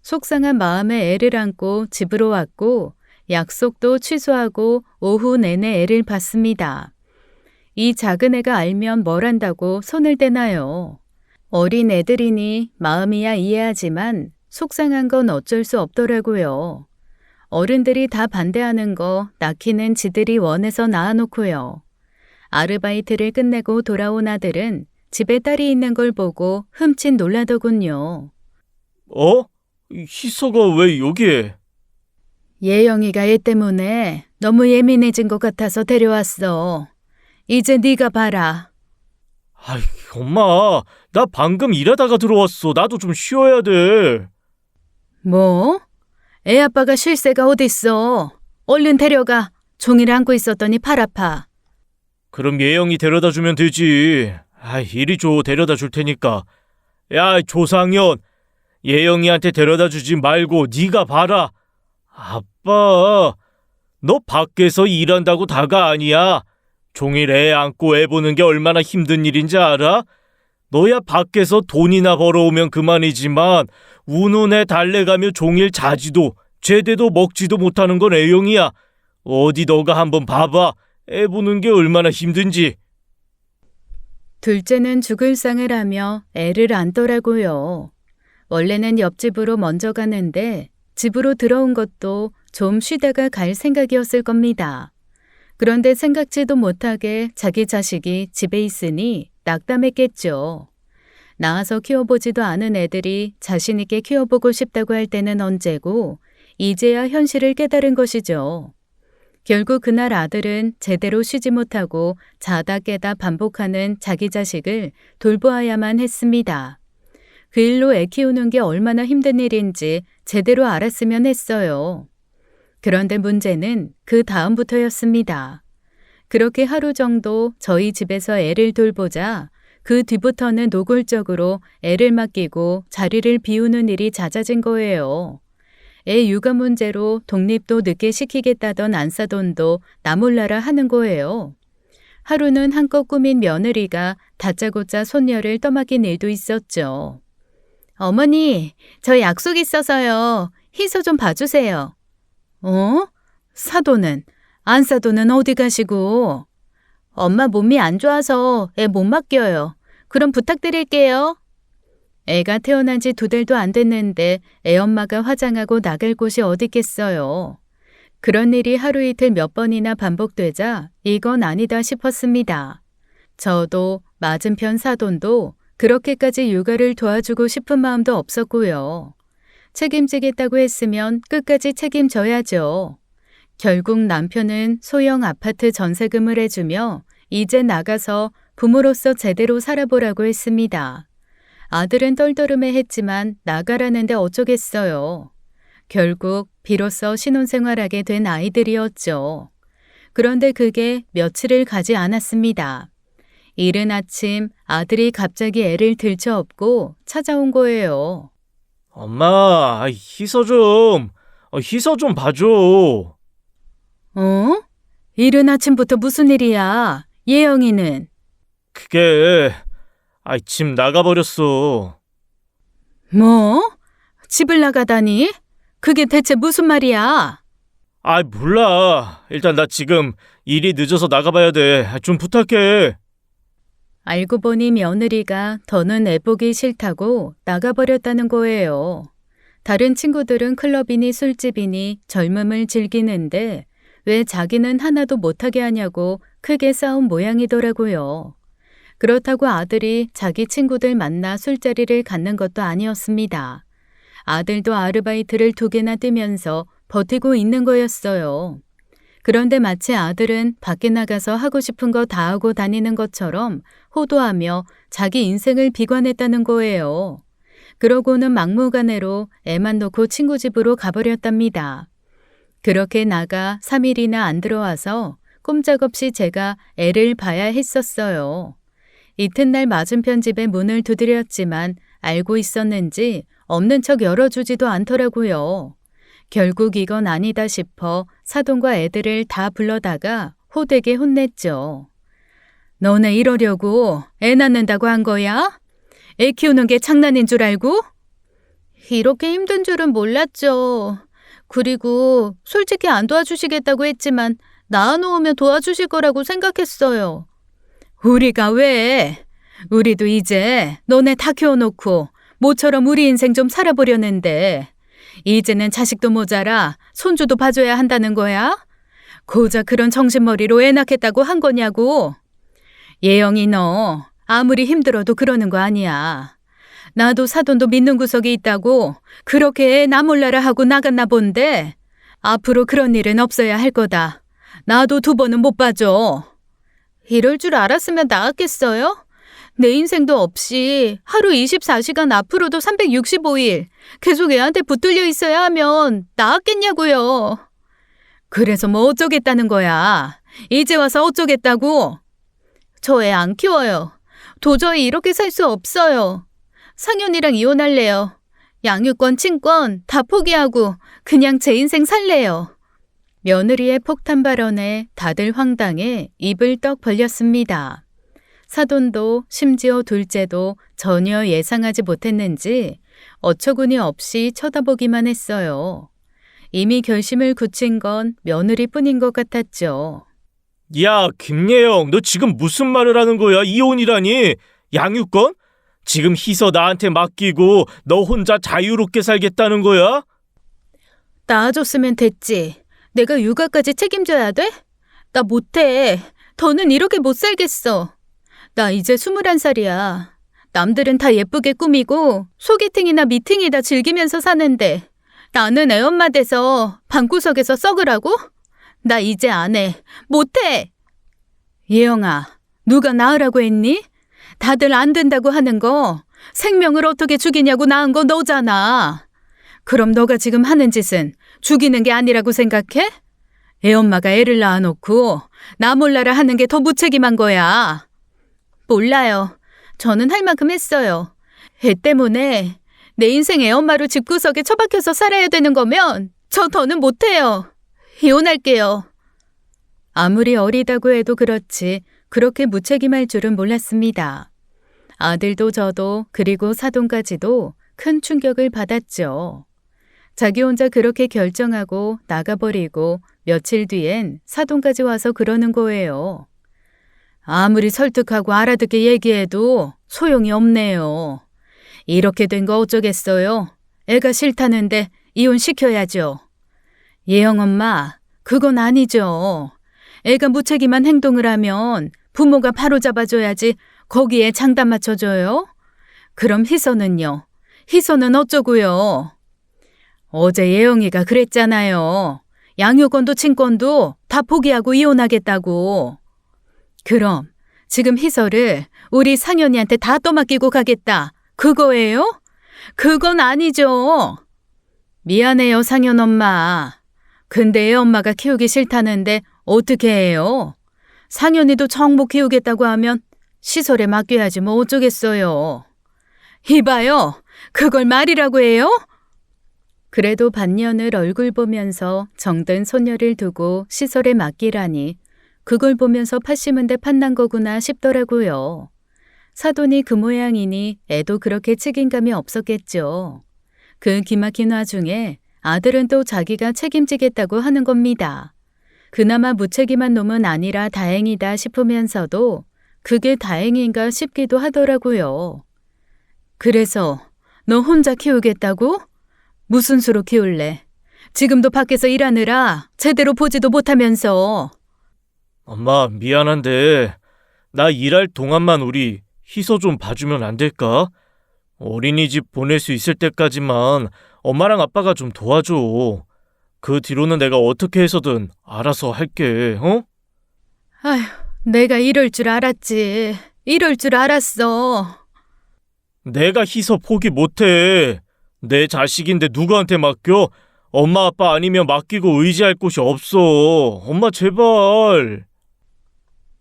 속상한 마음에 애를 안고 집으로 왔고 약속도 취소하고 오후 내내 애를 봤습니다. 이 작은 애가 알면 뭘 한다고 손을 떼나요? 어린 애들이니 마음이야 이해하지만 속상한 건 어쩔 수 없더라고요. 어른들이 다 반대하는 거 낳기는 지들이 원해서 낳아놓고요. 아르바이트를 끝내고 돌아온 아들은 집에 딸이 있는 걸 보고 흠칫 놀라더군요. 어? 희서가 왜 여기에? 예영이가 얘 때문에 너무 예민해진 것 같아서 데려왔어. 이제 네가 봐라. 아이, 엄마, 나 방금 일하다가 들어왔어. 나도 좀 쉬어야 돼. 뭐? 애 아빠가 쉴 새가 어딨어. 얼른 데려가. 종일 안고 있었더니 팔 아파. 그럼 예영이 데려다 주면 되지. 아이, 이리 줘. 데려다 줄 테니까. 야, 조상현. 예영이한테 데려다 주지 말고 네가 봐라. 아빠, 너 밖에서 일한다고 다가 아니야. 종일 애 안고 애 보는 게 얼마나 힘든 일인지 알아? 너야 밖에서 돈이나 벌어오면 그만이지만 우는 애 달래가며 종일 자지도 제대도 먹지도 못하는 건 애영이야. 어디 너가 한번 봐봐. 애 보는 게 얼마나 힘든지. 둘째는 죽을 상을 하며 애를 안더라고요. 원래는 옆집으로 먼저 가는데 집으로 들어온 것도 좀 쉬다가 갈 생각이었을 겁니다. 그런데 생각지도 못하게 자기 자식이 집에 있으니 낙담했겠죠. 낳아서 키워보지도 않은 애들이 자신 있게 키워보고 싶다고 할 때는 언제고 이제야 현실을 깨달은 것이죠. 결국 그날 아들은 제대로 쉬지 못하고 자다 깨다 반복하는 자기 자식을 돌보아야만 했습니다. 그 일로 애 키우는 게 얼마나 힘든 일인지 제대로 알았으면 했어요. 그런데 문제는 그 다음부터였습니다. 그렇게 하루 정도 저희 집에서 애를 돌보자 그 뒤부터는 노골적으로 애를 맡기고 자리를 비우는 일이 잦아진 거예요. 애 육아 문제로 독립도 늦게 시키겠다던 안사돈도 나 몰라라 하는 거예요. 하루는 한껏 꾸민 며느리가 다짜고짜 손녀를 떠맡긴 일도 있었죠. 어머니, 저 약속 있어서요. 희서 좀 봐주세요. 어? 사돈은? 안사돈은 어디 가시고? 엄마 몸이 안 좋아서 애 못 맡겨요. 그럼 부탁드릴게요. 애가 태어난 지 2달도 안 됐는데 애 엄마가 화장하고 나갈 곳이 어딨겠어요. 그런 일이 하루 이틀 몇 번이나 반복되자 이건 아니다 싶었습니다. 저도 맞은편 사돈도 그렇게까지 육아를 도와주고 싶은 마음도 없었고요. 책임지겠다고 했으면 끝까지 책임져야죠. 결국 남편은 소형 아파트 전세금을 해주며 이제 나가서 부모로서 제대로 살아보라고 했습니다. 아들은 떨떠름해했지만 나가라는데 어쩌겠어요. 결국 비로소 신혼생활하게 된 아이들이었죠. 그런데 그게 며칠을 가지 않았습니다. 이른 아침 아들이 갑자기 애를 들쳐업고 찾아온 거예요. 엄마, 희서 좀 봐줘. 어? 이른 아침부터 무슨 일이야? 예영이는? 그게, 집 나가버렸어. 뭐? 집을 나가다니? 그게 대체 무슨 말이야? 몰라. 일단 나 지금 일이 늦어서 나가봐야 돼. 좀 부탁해. 알고 보니 며느리가 더는 애보기 싫다고 나가버렸다는 거예요. 다른 친구들은 클럽이니 술집이니 젊음을 즐기는데 왜 자기는 하나도 못하게 하냐고 크게 싸운 모양이더라고요. 그렇다고 아들이 자기 친구들 만나 술자리를 갖는 것도 아니었습니다. 아들도 아르바이트를 2개나 뛰면서 버티고 있는 거였어요. 그런데 마치 아들은 밖에 나가서 하고 싶은 거 다 하고 다니는 것처럼 호도하며 자기 인생을 비관했다는 거예요. 그러고는 막무가내로 애만 놓고 친구 집으로 가버렸답니다. 그렇게 나가 3일이나 안 들어와서 꼼짝없이 제가 애를 봐야 했었어요. 이튿날 맞은편 집에 문을 두드렸지만 알고 있었는지 없는 척 열어주지도 않더라고요. 결국 이건 아니다 싶어 사돈과 애들을 다 불러다가 호되게 혼냈죠. 너네 이러려고 애 낳는다고 한 거야? 애 키우는 게 장난인 줄 알고? 이렇게 힘든 줄은 몰랐죠. 그리고 솔직히 안 도와주시겠다고 했지만 낳아놓으면 도와주실 거라고 생각했어요. 우리가 왜? 우리도 이제 너네 다 키워놓고 모처럼 우리 인생 좀 살아보려는데 이제는 자식도 모자라 손주도 봐줘야 한다는 거야? 고작 그런 정신머리로 애 낳겠다고 한 거냐고? 예영이 너 아무리 힘들어도 그러는 거 아니야. 나도 사돈도 믿는 구석이 있다고 그렇게 애 나 몰라라 하고 나갔나 본데 앞으로 그런 일은 없어야 할 거다. 나도 2번은 못 봐줘. 이럴 줄 알았으면 나았겠어요? 내 인생도 없이 하루 24시간 앞으로도 365일 계속 애한테 붙들려 있어야 하면 나았겠냐고요. 그래서 뭐 어쩌겠다는 거야? 이제 와서 어쩌겠다고? 저 애 안 키워요. 도저히 이렇게 살 수 없어요. 상현이랑 이혼할래요. 양육권, 친권 다 포기하고 그냥 제 인생 살래요. 며느리의 폭탄 발언에 다들 황당해 입을 떡 벌렸습니다. 사돈도 심지어 둘째도 전혀 예상하지 못했는지 어처구니 없이 쳐다보기만 했어요. 이미 결심을 굳힌 건 며느리뿐인 것 같았죠. 야, 김예영, 너 지금 무슨 말을 하는 거야? 이혼이라니? 양육권? 지금 희서 나한테 맡기고 너 혼자 자유롭게 살겠다는 거야? 낳아줬으면 됐지. 내가 육아까지 책임져야 돼? 나 못해. 더는 이렇게 못 살겠어. 나 이제 21살이야. 남들은 다 예쁘게 꾸미고 소개팅이나 미팅이다 즐기면서 사는데 나는 애엄마 돼서 방구석에서 썩으라고? 나 이제 안 해. 못해. 예영아, 누가 낳으라고 했니? 다들 안 된다고 하는 거 생명을 어떻게 죽이냐고 낳은 거 너잖아. 그럼 너가 지금 하는 짓은 죽이는 게 아니라고 생각해? 애엄마가 애를 낳아놓고 나 몰라라 하는 게 더 무책임한 거야. 몰라요. 저는 할 만큼 했어요. 애 때문에 내 인생 애엄마로 집구석에 처박혀서 살아야 되는 거면 저 더는 못해요. 이혼할게요. 아무리 어리다고 해도 그렇지 그렇게 무책임할 줄은 몰랐습니다. 아들도 저도 그리고 사돈까지도 큰 충격을 받았죠. 자기 혼자 그렇게 결정하고 나가버리고 며칠 뒤엔 사돈까지 와서 그러는 거예요. 아무리 설득하고 알아듣게 얘기해도 소용이 없네요. 이렇게 된 거 어쩌겠어요. 애가 싫다는데 이혼시켜야죠. 예영 엄마, 그건 아니죠. 애가 무책임한 행동을 하면 부모가 바로 잡아줘야지 거기에 장단 맞춰줘요? 그럼 희서는요? 희서는 어쩌고요? 어제 예영이가 그랬잖아요. 양육권도 친권도 다 포기하고 이혼하겠다고. 그럼 지금 희서를 우리 상현이한테 다 떠맡기고 가겠다. 그거예요? 그건 아니죠. 미안해요, 상현 엄마. 근데 애 엄마가 키우기 싫다는데 어떻게 해요? 상현이도 정 못 키우겠다고 하면 시설에 맡겨야지 뭐 어쩌겠어요. 이봐요. 그걸 말이라고 해요? 그래도 반년을 얼굴 보면서 정든 소녀를 두고 시설에 맡기라니 그걸 보면서 팥 심은 데 팥난 거구나 싶더라고요. 사돈이 그 모양이니 애도 그렇게 책임감이 없었겠죠. 그 기막힌 와중에 아들은 또 자기가 책임지겠다고 하는 겁니다. 그나마 무책임한 놈은 아니라 다행이다 싶으면서도 그게 다행인가 싶기도 하더라고요. 그래서 너 혼자 키우겠다고? 무슨 수로 키울래? 지금도 밖에서 일하느라 제대로 보지도 못하면서. 엄마, 미안한데 나 일할 동안만 우리 희서 좀 봐주면 안 될까? 어린이집 보낼 수 있을 때까지만 엄마랑 아빠가 좀 도와줘. 그 뒤로는 내가 어떻게 해서든 알아서 할게, 어? 아휴, 내가 이럴 줄 알았지. 이럴 줄 알았어. 내가 희서 포기 못해. 내 자식인데 누구한테 맡겨? 엄마 아빠 아니면 맡기고 의지할 곳이 없어. 엄마 제발.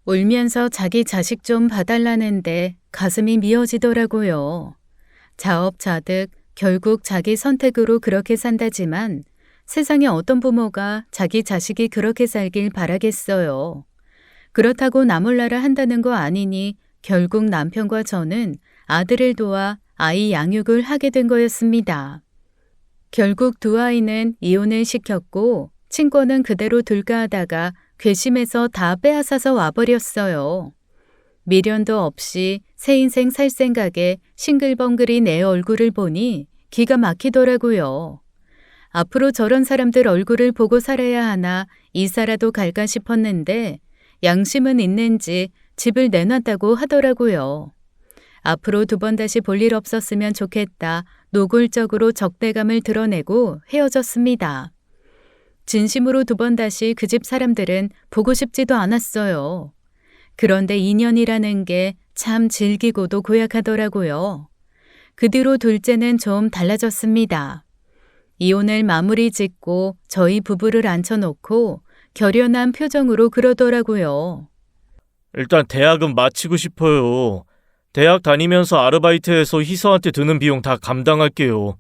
울면서 자기 자식 좀 봐달라는데 가슴이 미어지더라고요. 자업자득 결국 자기 선택으로 그렇게 산다지만 세상에 어떤 부모가 자기 자식이 그렇게 살길 바라겠어요. 그렇다고 나 몰라라 한다는 거 아니니 결국 남편과 저는 아들을 도와 아이 양육을 하게 된 거였습니다. 결국 두 아이는 이혼을 시켰고 친권은 그대로 둘까 하다가 괘씸해서 다 빼앗아서 와버렸어요. 미련도 없이 새 인생 살 생각에 싱글벙글인 애 얼굴을 보니 기가 막히더라고요. 앞으로 저런 사람들 얼굴을 보고 살아야 하나 이사라도 갈까 싶었는데 양심은 있는지 집을 내놨다고 하더라고요. 앞으로 두 번 다시 볼 일 없었으면 좋겠다 노골적으로 적대감을 드러내고 헤어졌습니다. 진심으로 두 번 다시 그 집 사람들은 보고 싶지도 않았어요. 그런데 인연이라는 게 참 질기고도 고약하더라고요. 그 뒤로 둘째는 좀 달라졌습니다. 이혼을 마무리 짓고 저희 부부를 앉혀놓고 결연한 표정으로 그러더라고요. 일단 대학은 마치고 싶어요. 대학 다니면서 아르바이트해서 희서한테 드는 비용 다 감당할게요.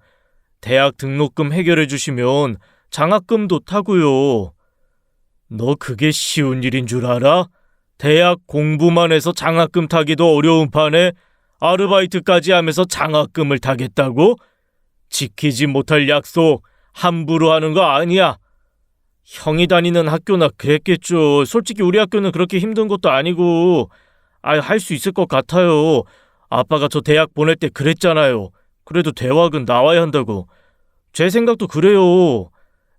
대학 등록금 해결해 주시면 장학금도 타고요. 너 그게 쉬운 일인 줄 알아? 대학 공부만 해서 장학금 타기도 어려운 판에 아르바이트까지 하면서 장학금을 타겠다고? 지키지 못할 약속 함부로 하는 거 아니야. 형이 다니는 학교나 그랬겠죠. 솔직히 우리 학교는 그렇게 힘든 것도 아니고 할 수 있을 것 같아요. 아빠가 저 대학 보낼 때 그랬잖아요. 그래도 대학은 나와야 한다고. 제 생각도 그래요.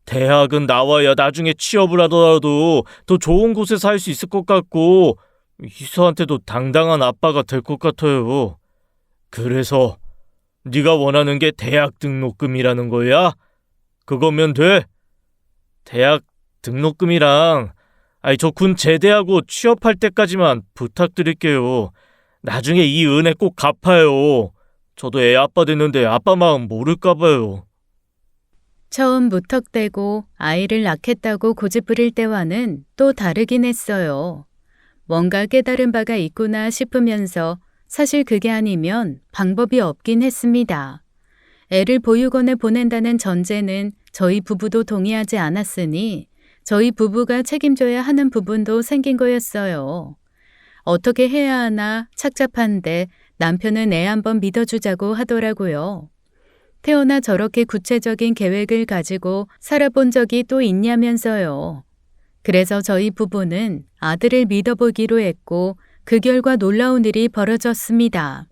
대학은 나와야 나중에 취업을 하더라도 더 좋은 곳에서 할 수 있을 것 같고 희서한테도 당당한 아빠가 될 것 같아요. 그래서 네가 원하는 게 대학 등록금이라는 거야? 그거면 돼. 대학 등록금이랑 저 군 제대하고 취업할 때까지만 부탁드릴게요. 나중에 이 은혜 꼭 갚아요. 저도 애 아빠 됐는데 아빠 마음 모를까 봐요. 처음 무턱대고 아이를 낳겠다고 고집부릴 때와는 또 다르긴 했어요. 뭔가 깨달은 바가 있구나 싶으면서 사실 그게 아니면 방법이 없긴 했습니다. 애를 보육원에 보낸다는 전제는 저희 부부도 동의하지 않았으니 저희 부부가 책임져야 하는 부분도 생긴 거였어요. 어떻게 해야 하나 착잡한데 남편은 애 한번 믿어주자고 하더라고요. 태어나 저렇게 구체적인 계획을 가지고 살아본 적이 또 있냐면서요. 그래서 저희 부부는 아들을 믿어보기로 했고 그 결과 놀라운 일이 벌어졌습니다.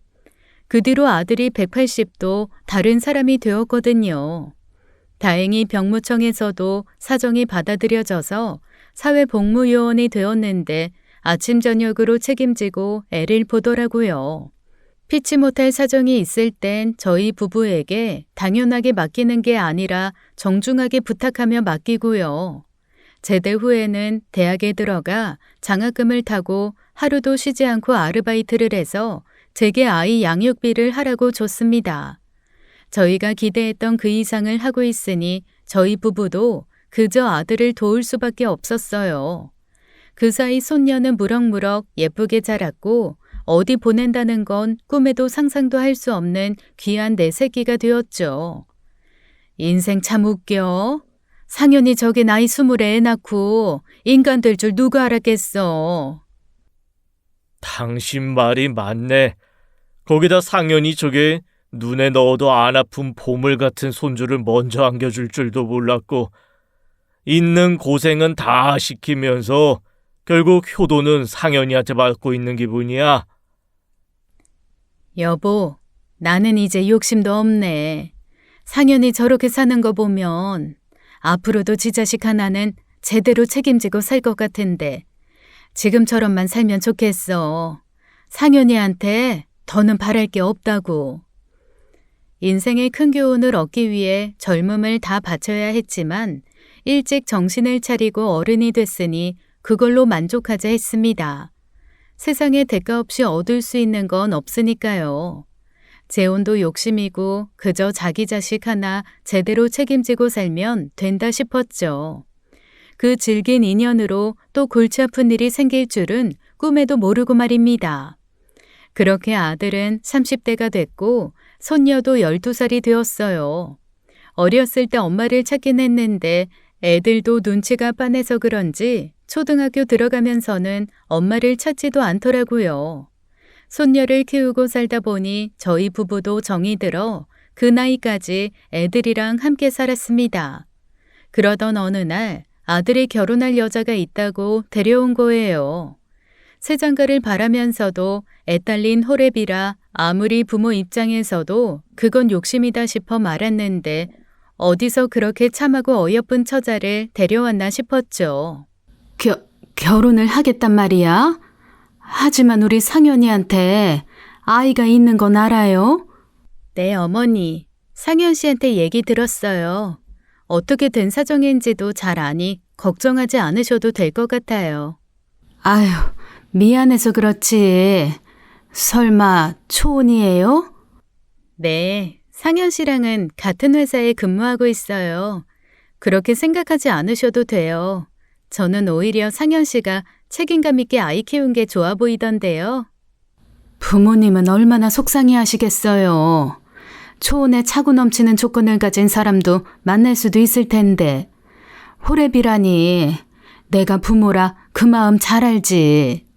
그 뒤로 아들이 180도 다른 사람이 되었거든요. 다행히 병무청에서도 사정이 받아들여져서 사회복무요원이 되었는데 아침 저녁으로 책임지고 애를 보더라고요. 피치 못할 사정이 있을 땐 저희 부부에게 당연하게 맡기는 게 아니라 정중하게 부탁하며 맡기고요. 제대 후에는 대학에 들어가 장학금을 타고 하루도 쉬지 않고 아르바이트를 해서 제게 아이 양육비를 하라고 줬습니다. 저희가 기대했던 그 이상을 하고 있으니 저희 부부도 그저 아들을 도울 수밖에 없었어요. 그 사이 손녀는 무럭무럭 예쁘게 자랐고 어디 보낸다는 건 꿈에도 상상도 할 수 없는 귀한 내 새끼가 되었죠. 인생 참 웃겨. 상현이 저게 나이 20에 애 낳고 인간 될 줄 누가 알았겠어. 당신 말이 맞네. 거기다 상현이 저게 눈에 넣어도 안 아픈 보물 같은 손주를 먼저 안겨줄 줄도 몰랐고 있는 고생은 다 시키면서 결국 효도는 상현이한테 받고 있는 기분이야. 여보, 나는 이제 욕심도 없네. 상현이 저렇게 사는 거 보면 앞으로도 지 자식 하나는 제대로 책임지고 살 것 같은데 지금처럼만 살면 좋겠어. 상현이한테 더는 바랄 게 없다고. 인생의 큰 교훈을 얻기 위해 젊음을 다 바쳐야 했지만 일찍 정신을 차리고 어른이 됐으니 그걸로 만족하자 했습니다. 세상에 대가 없이 얻을 수 있는 건 없으니까요. 재혼도 욕심이고 그저 자기 자식 하나 제대로 책임지고 살면 된다 싶었죠. 그 질긴 인연으로 또 골치 아픈 일이 생길 줄은 꿈에도 모르고 말입니다. 그렇게 아들은 30대가 됐고 손녀도 12살이 되었어요. 어렸을 때 엄마를 찾긴 했는데 애들도 눈치가 빤해서 그런지 초등학교 들어가면서는 엄마를 찾지도 않더라고요. 손녀를 키우고 살다 보니 저희 부부도 정이 들어 그 나이까지 애들이랑 함께 살았습니다. 그러던 어느 날 아들이 결혼할 여자가 있다고 데려온 거예요. 새장가를 바라면서도 애딸린 호랩이라 아무리 부모 입장에서도 그건 욕심이다 싶어 말았는데 어디서 그렇게 참하고 어여쁜 처자를 데려왔나 싶었죠. 결혼을 하겠단 말이야? 하지만 우리 상현이한테 아이가 있는 건 알아요? 네, 어머니. 상현 씨한테 얘기 들었어요. 어떻게 된 사정인지도 잘 아니 걱정하지 않으셔도 될 것 같아요. 아휴, 미안해서 그렇지. 설마 초혼이에요? 네, 상현 씨랑은 같은 회사에 근무하고 있어요. 그렇게 생각하지 않으셔도 돼요. 저는 오히려 상현 씨가 책임감 있게 아이 키운 게 좋아 보이던데요. 부모님은 얼마나 속상해 하시겠어요. 초혼에 차고 넘치는 조건을 가진 사람도 만날 수도 있을 텐데. 호랩이라니 내가 부모라 그 마음 잘 알지.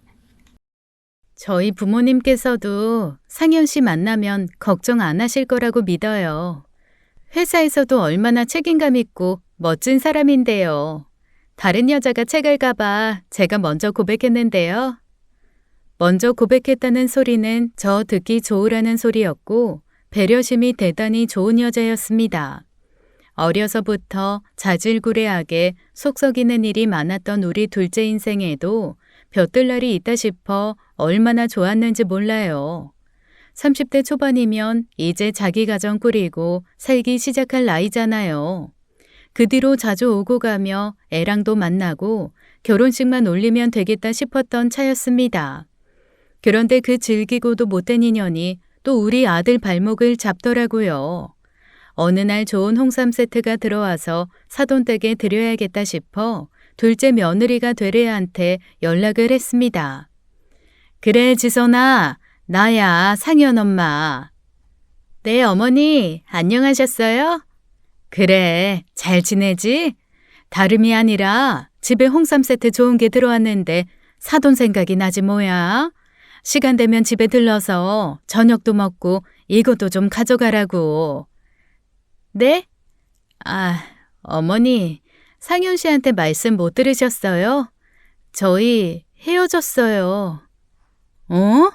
저희 부모님께서도 상현 씨 만나면 걱정 안 하실 거라고 믿어요. 회사에서도 얼마나 책임감 있고 멋진 사람인데요. 다른 여자가 채갈까 봐 제가 먼저 고백했는데요. 먼저 고백했다는 소리는 저 듣기 좋으라는 소리였고 배려심이 대단히 좋은 여자였습니다. 어려서부터 자질구레하게 속 썩이는 일이 많았던 우리 둘째 인생에도 볕들 날이 있다 싶어 얼마나 좋았는지 몰라요. 30대 초반이면 이제 자기 가정 꾸리고 살기 시작할 나이잖아요. 그 뒤로 자주 오고 가며 애랑도 만나고 결혼식만 올리면 되겠다 싶었던 차였습니다. 그런데 그 즐기고도 못된 인연이 또 우리 아들 발목을 잡더라고요. 어느 날 좋은 홍삼 세트가 들어와서 사돈댁에 드려야겠다 싶어 둘째 며느리가 될 애한테 연락을 했습니다. 그래, 지선아. 나야, 상현 엄마. 네, 어머니. 안녕하셨어요? 그래, 잘 지내지? 다름이 아니라 집에 홍삼 세트 좋은 게 들어왔는데 사돈 생각이 나지 뭐야? 시간 되면 집에 들러서 저녁도 먹고 이것도 좀 가져가라고. 네? 아, 어머니, 상현 씨한테 말씀 못 들으셨어요? 저희 헤어졌어요. 어?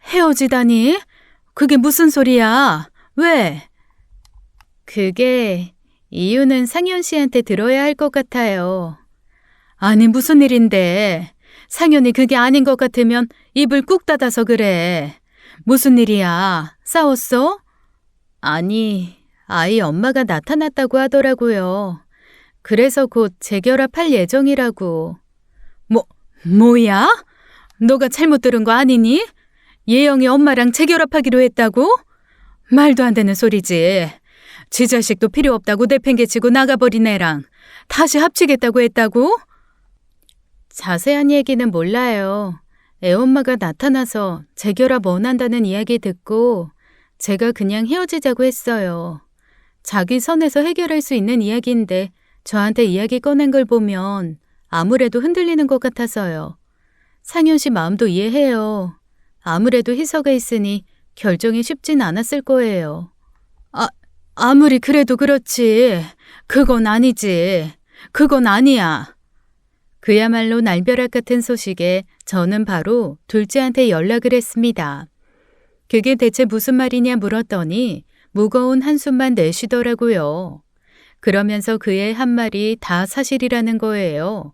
헤어지다니? 그게 무슨 소리야? 왜? 그게 이유는 상현 씨한테 들어야 할 것 같아요. 아니, 무슨 일인데? 상현이 그게 아닌 것 같으면 입을 꾹 닫아서 그래. 무슨 일이야? 싸웠어? 아니, 아이 엄마가 나타났다고 하더라고요. 그래서 곧 재결합할 예정이라고. 뭐야? 너가 잘못 들은 거 아니니? 예영이 엄마랑 재결합하기로 했다고? 말도 안 되는 소리지. 지 자식도 필요 없다고 내팽개치고 나가버린 애랑 다시 합치겠다고 했다고? 자세한 얘기는 몰라요. 애엄마가 나타나서 재결합 원한다는 이야기 듣고 제가 그냥 헤어지자고 했어요. 자기 선에서 해결할 수 있는 이야기인데 저한테 이야기 꺼낸 걸 보면 아무래도 흔들리는 것 같아서요. 상현 씨 마음도 이해해요. 아무래도 희서가 있으니 결정이 쉽진 않았을 거예요. 아무리 그래도 그렇지. 그건 아니지. 그건 아니야. 그야말로 날벼락 같은 소식에 저는 바로 둘째한테 연락을 했습니다. 그게 대체 무슨 말이냐 물었더니 무거운 한숨만 내쉬더라고요. 그러면서 그의 한 말이 다 사실이라는 거예요.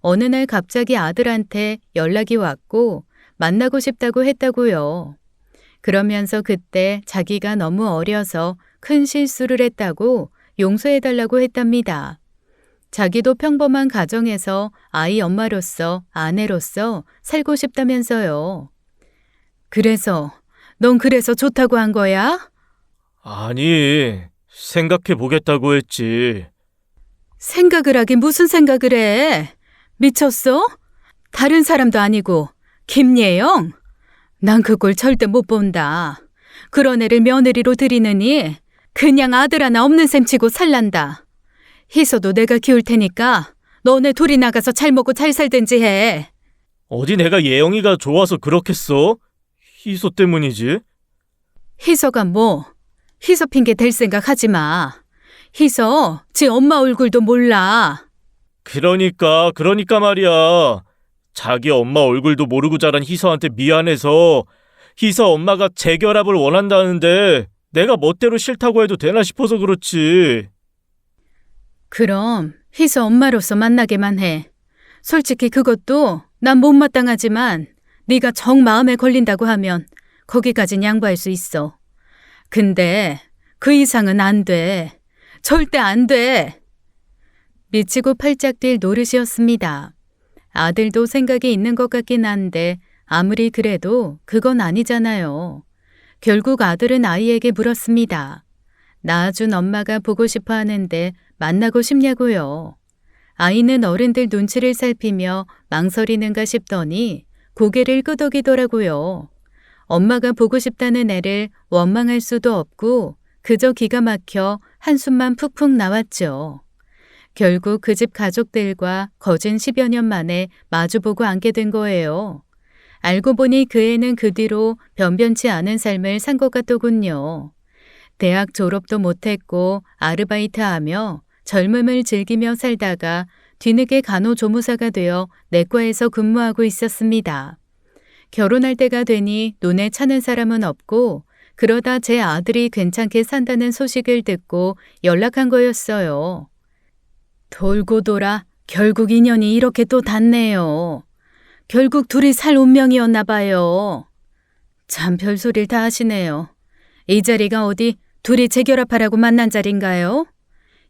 어느 날 갑자기 아들한테 연락이 왔고 만나고 싶다고 했다고요. 그러면서 그때 자기가 너무 어려서 큰 실수를 했다고 용서해달라고 했답니다. 자기도 평범한 가정에서 아이 엄마로서 아내로서 살고 싶다면서요. 그래서 넌 그래서 좋다고 한 거야? 아니, 생각해 보겠다고 했지. 생각을 하긴 무슨 생각을 해? 미쳤어? 다른 사람도 아니고 김예영? 난 그 꼴 절대 못 본다. 그런 애를 며느리로 들이느니 그냥 아들 하나 없는 셈 치고 살란다. 희서도 내가 키울 테니까 너네 둘이 나가서 잘 먹고 잘 살든지 해. 어디 내가 예영이가 좋아서 그렇겠어? 희소 때문이지. 희서가 뭐? 희서 핑계 댈 생각 하지 마. 희서 지 엄마 얼굴도 몰라. 그러니까 말이야. 자기 엄마 얼굴도 모르고 자란 희서한테 미안해서 희서 엄마가 재결합을 원한다는데 내가 멋대로 싫다고 해도 되나 싶어서 그렇지. 그럼 희서 엄마로서 만나게만 해. 솔직히 그것도 난 못마땅하지만 네가 정 마음에 걸린다고 하면 거기까진 양보할 수 있어. 근데 그 이상은 안 돼. 절대 안 돼. 미치고 팔짝 뛸 노릇이었습니다. 아들도 생각이 있는 것 같긴 한데 아무리 그래도 그건 아니잖아요. 결국 아들은 아이에게 물었습니다. 낳아준 엄마가 보고 싶어 하는데 만나고 싶냐고요. 아이는 어른들 눈치를 살피며 망설이는가 싶더니 고개를 끄덕이더라고요. 엄마가 보고 싶다는 애를 원망할 수도 없고 그저 기가 막혀 한숨만 푹푹 나왔죠. 결국 그 집 가족들과 거진 10여 년 만에 마주보고 앉게 된 거예요. 알고 보니 그 애는 그 뒤로 변변치 않은 삶을 산 것 같더군요. 대학 졸업도 못했고 아르바이트하며 젊음을 즐기며 살다가 뒤늦게 간호조무사가 되어 내과에서 근무하고 있었습니다. 결혼할 때가 되니 눈에 차는 사람은 없고 그러다 제 아들이 괜찮게 산다는 소식을 듣고 연락한 거였어요. 돌고 돌아 결국 인연이 이렇게 또 닿네요. 결국 둘이 살 운명이었나 봐요. 참 별소리를 다 하시네요. 이 자리가 어디 둘이 재결합하라고 만난 자리인가요?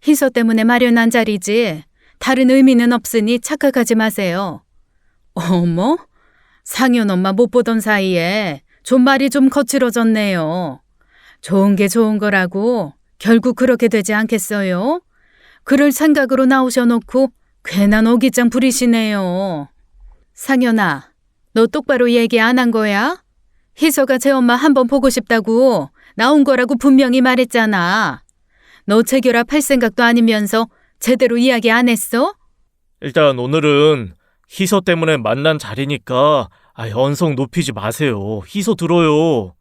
희서 때문에 마련한 자리지 다른 의미는 없으니 착각하지 마세요. 어머? 상현 엄마 못 보던 사이에 좀 말이 좀 거칠어졌네요. 좋은 게 좋은 거라고 결국 그렇게 되지 않겠어요? 그럴 생각으로 나오셔놓고 괜한 어기장 부리시네요. 상현아, 너 똑바로 얘기 안 한 거야? 희서가 제 엄마 한번 보고 싶다고 나온 거라고 분명히 말했잖아. 너 재결합할 생각도 아니면서 제대로 이야기 안 했어? 일단 오늘은 희서 때문에 만난 자리니까 언성 높이지 마세요. 희서 들어요.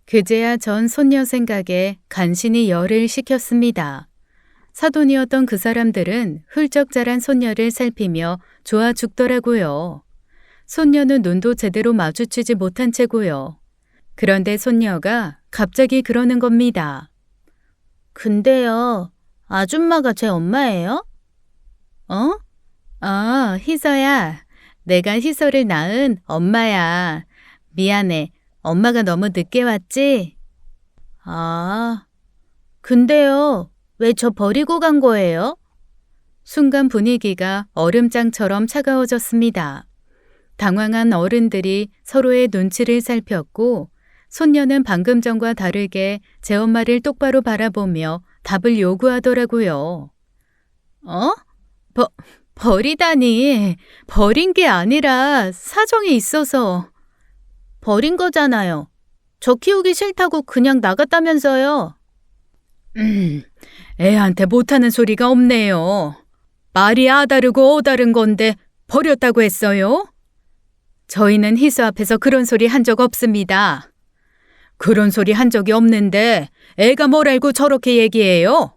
그제야 전 손녀 생각에 간신히 열을 식혔습니다. 사돈이었던 그 사람들은 훌쩍 자란 손녀를 살피며 좋아 죽더라고요. 손녀는 눈도 제대로 마주치지 못한 채고요. 그런데 손녀가 갑자기 그러는 겁니다. 근데요, 아줌마가 제 엄마예요? 어? 희서야. 내가 희서를 낳은 엄마야. 미안해. 엄마가 너무 늦게 왔지? 근데요, 왜 저 버리고 간 거예요? 순간 분위기가 얼음장처럼 차가워졌습니다. 당황한 어른들이 서로의 눈치를 살폈고 손녀는 방금 전과 다르게 제 엄마를 똑바로 바라보며 답을 요구하더라고요. 버리다니. 버린 게 아니라 사정이 있어서. 버린 거잖아요. 저 키우기 싫다고 그냥 나갔다면서요. 애한테 못하는 소리가 없네요. 말이 아다르고 어다른 건데 버렸다고 했어요? 저희는 희수 앞에서 그런 소리 한 적 없습니다. 그런 소리 한 적이 없는데 애가 뭘 알고 저렇게 얘기해요?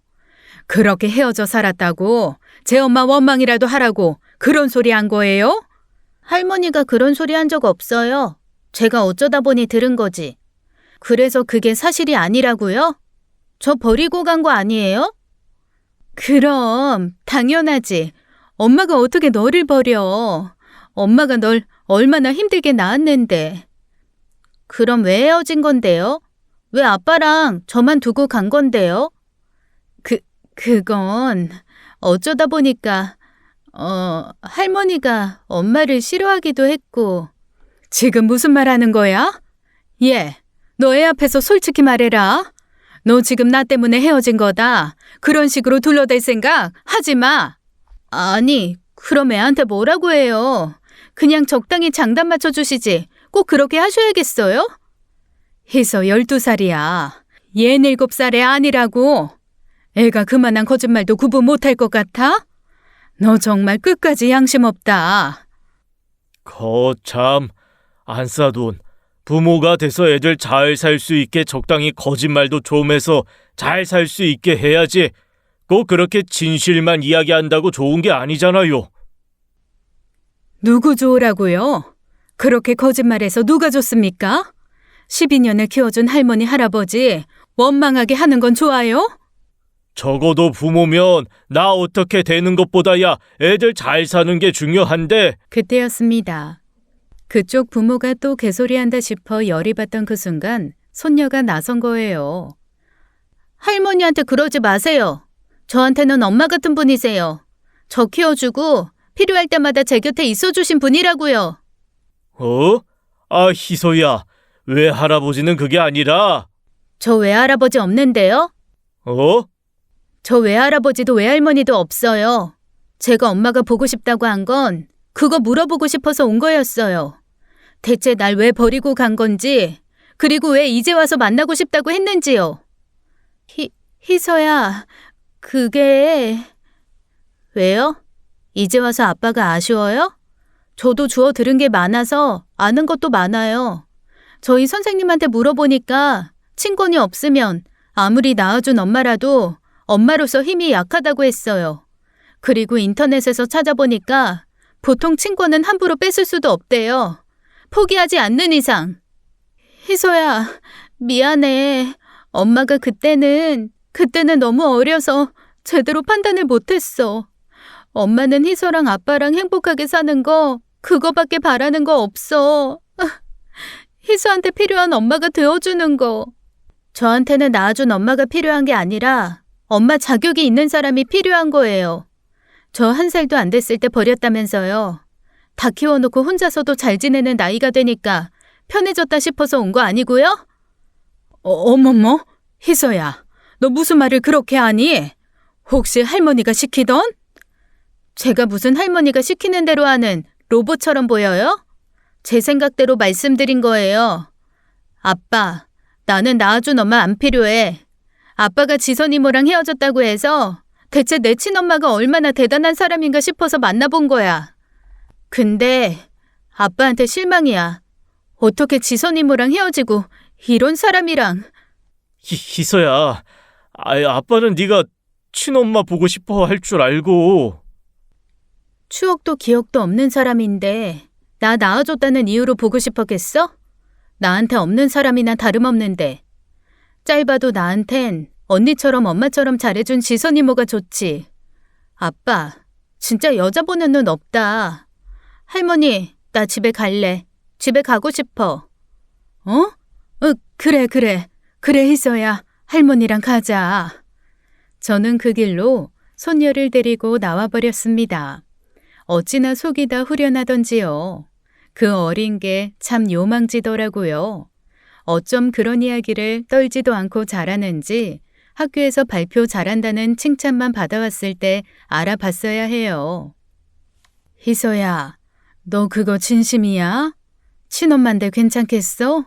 그렇게 헤어져 살았다고 제 엄마 원망이라도 하라고 그런 소리 한 거예요? 할머니가 그런 소리 한 적 없어요. 제가 어쩌다 보니 들은 거지. 그래서 그게 사실이 아니라고요? 저 버리고 간 거 아니에요? 그럼 당연하지. 엄마가 어떻게 너를 버려. 엄마가 널 얼마나 힘들게 낳았는데. 그럼 왜 헤어진 건데요? 왜 아빠랑 저만 두고 간 건데요? 그건 어쩌다 보니까 할머니가 엄마를 싫어하기도 했고. 지금 무슨 말 하는 거야? 얘, 너 애 앞에서 솔직히 말해라. 너 지금 나 때문에 헤어진 거다. 그런 식으로 둘러댈 생각 하지 마. 아니, 그럼 애한테 뭐라고 해요? 그냥 적당히 장단 맞춰주시지. 꼭 그렇게 하셔야겠어요? 희서 12살이야. 얘 7살애 아니라고. 애가 그만한 거짓말도 구분 못할 것 같아? 너 정말 끝까지 양심 없다. 거참, 안 싸돈. 부모가 돼서 애들 잘 살 수 있게 적당히 거짓말도 좀 해서 잘 살 수 있게 해야지. 꼭 그렇게 진실만 이야기한다고 좋은 게 아니잖아요. 누구 좋으라고요? 그렇게 거짓말해서 누가 좋습니까? 12년을 키워준 할머니 할아버지 원망하게 하는 건 좋아요? 적어도 부모면 나 어떻게 되는 것보다야 애들 잘 사는 게 중요한데. 그때였습니다. 그쪽 부모가 또 개소리한다 싶어 열이 받던 그 순간 손녀가 나선 거예요. 할머니한테 그러지 마세요. 저한테는 엄마 같은 분이세요. 저 키워주고 필요할 때마다 제 곁에 있어주신 분이라고요. 어? 아, 희소야. 외할아버지는 그게 아니라. 저 외할아버지 없는데요? 어? 저 외할아버지도 외할머니도 없어요. 제가 엄마가 보고 싶다고 한 건 그거 물어보고 싶어서 온 거였어요. 대체 날 왜 버리고 간 건지, 그리고 왜 이제 와서 만나고 싶다고 했는지요. 희서야, 그게... 왜요? 이제 와서 아빠가 아쉬워요? 저도 주워 들은 게 많아서 아는 것도 많아요. 저희 선생님한테 물어보니까 친권이 없으면 아무리 낳아준 엄마라도 엄마로서 힘이 약하다고 했어요. 그리고 인터넷에서 찾아보니까 보통 친권은 함부로 뺏을 수도 없대요. 포기하지 않는 이상. 희소야, 미안해. 엄마가 그때는 너무 어려서 제대로 판단을 못했어. 엄마는 희소랑 아빠랑 행복하게 사는 거 그거밖에 바라는 거 없어. 희소한테 필요한 엄마가 되어주는 거. 저한테는 낳아준 엄마가 필요한 게 아니라 엄마 자격이 있는 사람이 필요한 거예요. 저 1살도 안 됐을 때 버렸다면서요. 다 키워놓고 혼자서도 잘 지내는 나이가 되니까 편해졌다 싶어서 온 거 아니고요? 어머머, 희서야, 너 무슨 말을 그렇게 하니? 혹시 할머니가 시키던? 제가 무슨 할머니가 시키는 대로 하는 로봇처럼 보여요? 제 생각대로 말씀드린 거예요. 아빠, 나는 낳아준 엄마 안 필요해. 아빠가 지선 이모랑 헤어졌다고 해서 대체 내 친엄마가 얼마나 대단한 사람인가 싶어서 만나본 거야. 근데 아빠한테 실망이야. 어떻게 지선 이모랑 헤어지고 이런 사람이랑. 희서야. 아빠는 네가 친엄마 보고 싶어 할 줄 알고. 추억도 기억도 없는 사람인데 나 낳아줬다는 이유로 보고 싶었겠어? 나한테 없는 사람이나 다름없는데. 짧아도 나한텐 언니처럼 엄마처럼 잘해준 지선 이모가 좋지. 아빠, 진짜 여자 보는 눈 없다. 할머니, 나 집에 갈래. 집에 가고 싶어. 그래. 그래, 희서야. 할머니랑 가자. 저는 그 길로 손녀를 데리고 나와버렸습니다. 어찌나 속이 다 후련하던지요. 그 어린 게 참 요망지더라고요. 어쩜 그런 이야기를 떨지도 않고 잘하는지 학교에서 발표 잘한다는 칭찬만 받아왔을 때 알아봤어야 해요. 희서야, 너 그거 진심이야? 친엄마인데 괜찮겠어?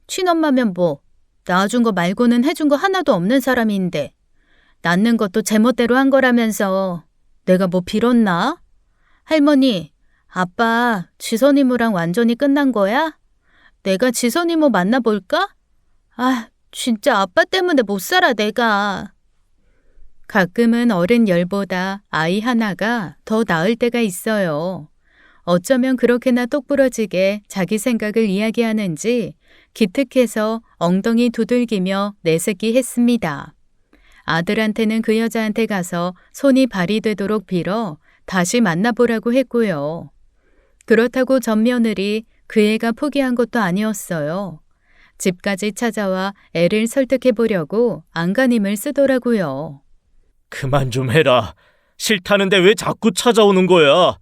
친엄마면 뭐, 낳아준 거 말고는 해준 거 하나도 없는 사람인데, 낳는 것도 제멋대로 한 거라면서 내가 뭐 빌었나? 할머니, 아빠 지선 이모랑 완전히 끝난 거야? 내가 지선 이모 만나볼까? 아, 진짜 아빠 때문에 못 살아, 내가. 가끔은 어른 열보다 아이 하나가 더 나을 때가 있어요. 어쩌면 그렇게나 똑부러지게 자기 생각을 이야기하는지 기특해서 엉덩이 두들기며 내새끼 했습니다. 아들한테는 그 여자한테 가서 손이 발이 되도록 빌어 다시 만나보라고 했고요. 그렇다고 전 며느리 그 애가 포기한 것도 아니었어요. 집까지 찾아와 애를 설득해 보려고 안간힘을 쓰더라고요. 그만 좀 해라. 싫다는데 왜 자꾸 찾아오는 거야?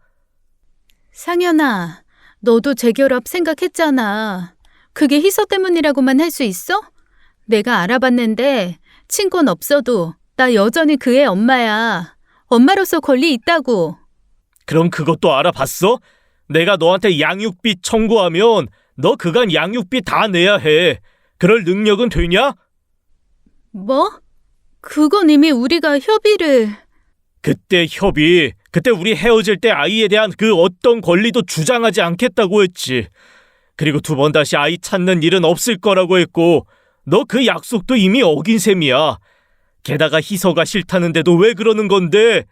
상현아, 너도 재결합 생각했잖아. 그게 희서 때문이라고만 할 수 있어? 내가 알아봤는데 친권 없어도 나 여전히 그 애 엄마야. 엄마로서 권리 있다고. 그럼 그것도 알아봤어? 내가 너한테 양육비 청구하면 너 그간 양육비 다 내야 해. 그럴 능력은 되냐? 뭐? 그건 이미 우리가 협의를... 그때 우리 헤어질 때 아이에 대한 그 어떤 권리도 주장하지 않겠다고 했지. 그리고 두 번 다시 아이 찾는 일은 없을 거라고 했고, 너 그 약속도 이미 어긴 셈이야. 게다가 희서가 싫다는데도 왜 그러는 건데?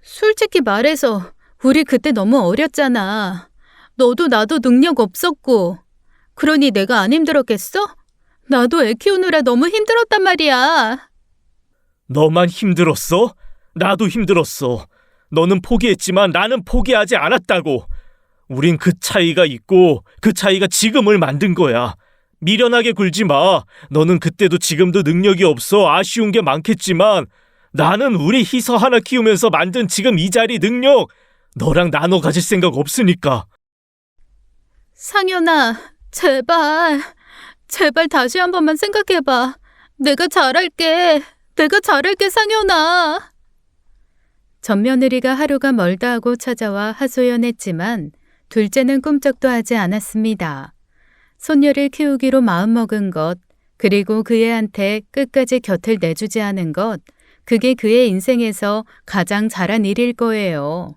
솔직히 말해서 우리 그때 너무 어렸잖아. 너도 나도 능력 없었고. 그러니 내가 안 힘들었겠어? 나도 애 키우느라 너무 힘들었단 말이야. 너만 힘들었어? 나도 힘들었어. 너는 포기했지만 나는 포기하지 않았다고. 우린 그 차이가 있고 그 차이가 지금을 만든 거야. 미련하게 굴지 마. 너는 그때도 지금도 능력이 없어 아쉬운 게 많겠지만 나는 우리 희서 하나 키우면서 만든 지금 이 자리 능력 너랑 나눠 가질 생각 없으니까. 상현아, 제발 다시 한 번만 생각해봐. 내가 잘할게, 상현아. 전 며느리가 하루가 멀다 하고 찾아와 하소연했지만 둘째는 꿈쩍도 하지 않았습니다. 손녀를 키우기로 마음먹은 것, 그리고 그 애한테 끝까지 곁을 내주지 않은 것, 그게 그의 인생에서 가장 잘한 일일 거예요.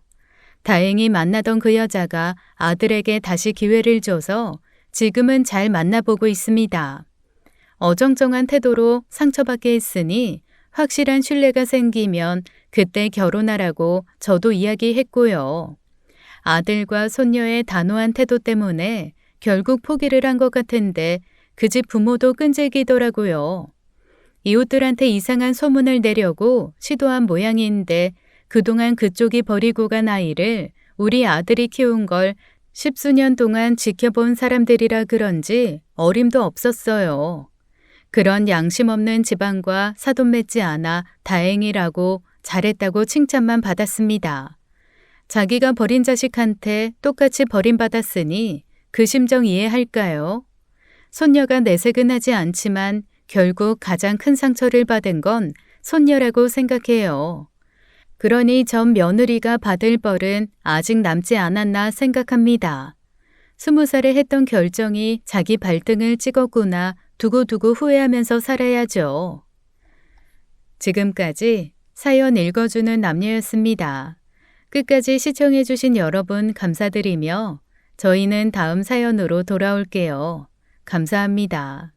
다행히 만나던 그 여자가 아들에게 다시 기회를 줘서 지금은 잘 만나보고 있습니다. 어정쩡한 태도로 상처받게 했으니 확실한 신뢰가 생기면 그때 결혼하라고 저도 이야기했고요. 아들과 손녀의 단호한 태도 때문에 결국 포기를 한 것 같은데 그 집 부모도 끈질기더라고요. 이웃들한테 이상한 소문을 내려고 시도한 모양인데 그동안 그쪽이 버리고 간 아이를 우리 아들이 키운 걸 십수년 동안 지켜본 사람들이라 그런지 어림도 없었어요. 그런 양심 없는 집안과 사돈 맺지 않아 다행이라고 잘했다고 칭찬만 받았습니다. 자기가 버린 자식한테 똑같이 버림받았으니 그 심정 이해할까요? 손녀가 내색은 하지 않지만 결국 가장 큰 상처를 받은 건 손녀라고 생각해요. 그러니 전 며느리가 받을 벌은 아직 남지 않았나 생각합니다. 20살에 했던 결정이 자기 발등을 찍었구나 두고두고 후회하면서 살아야죠. 지금까지 사연 읽어주는 남녀였습니다. 끝까지 시청해주신 여러분 감사드리며 저희는 다음 사연으로 돌아올게요. 감사합니다.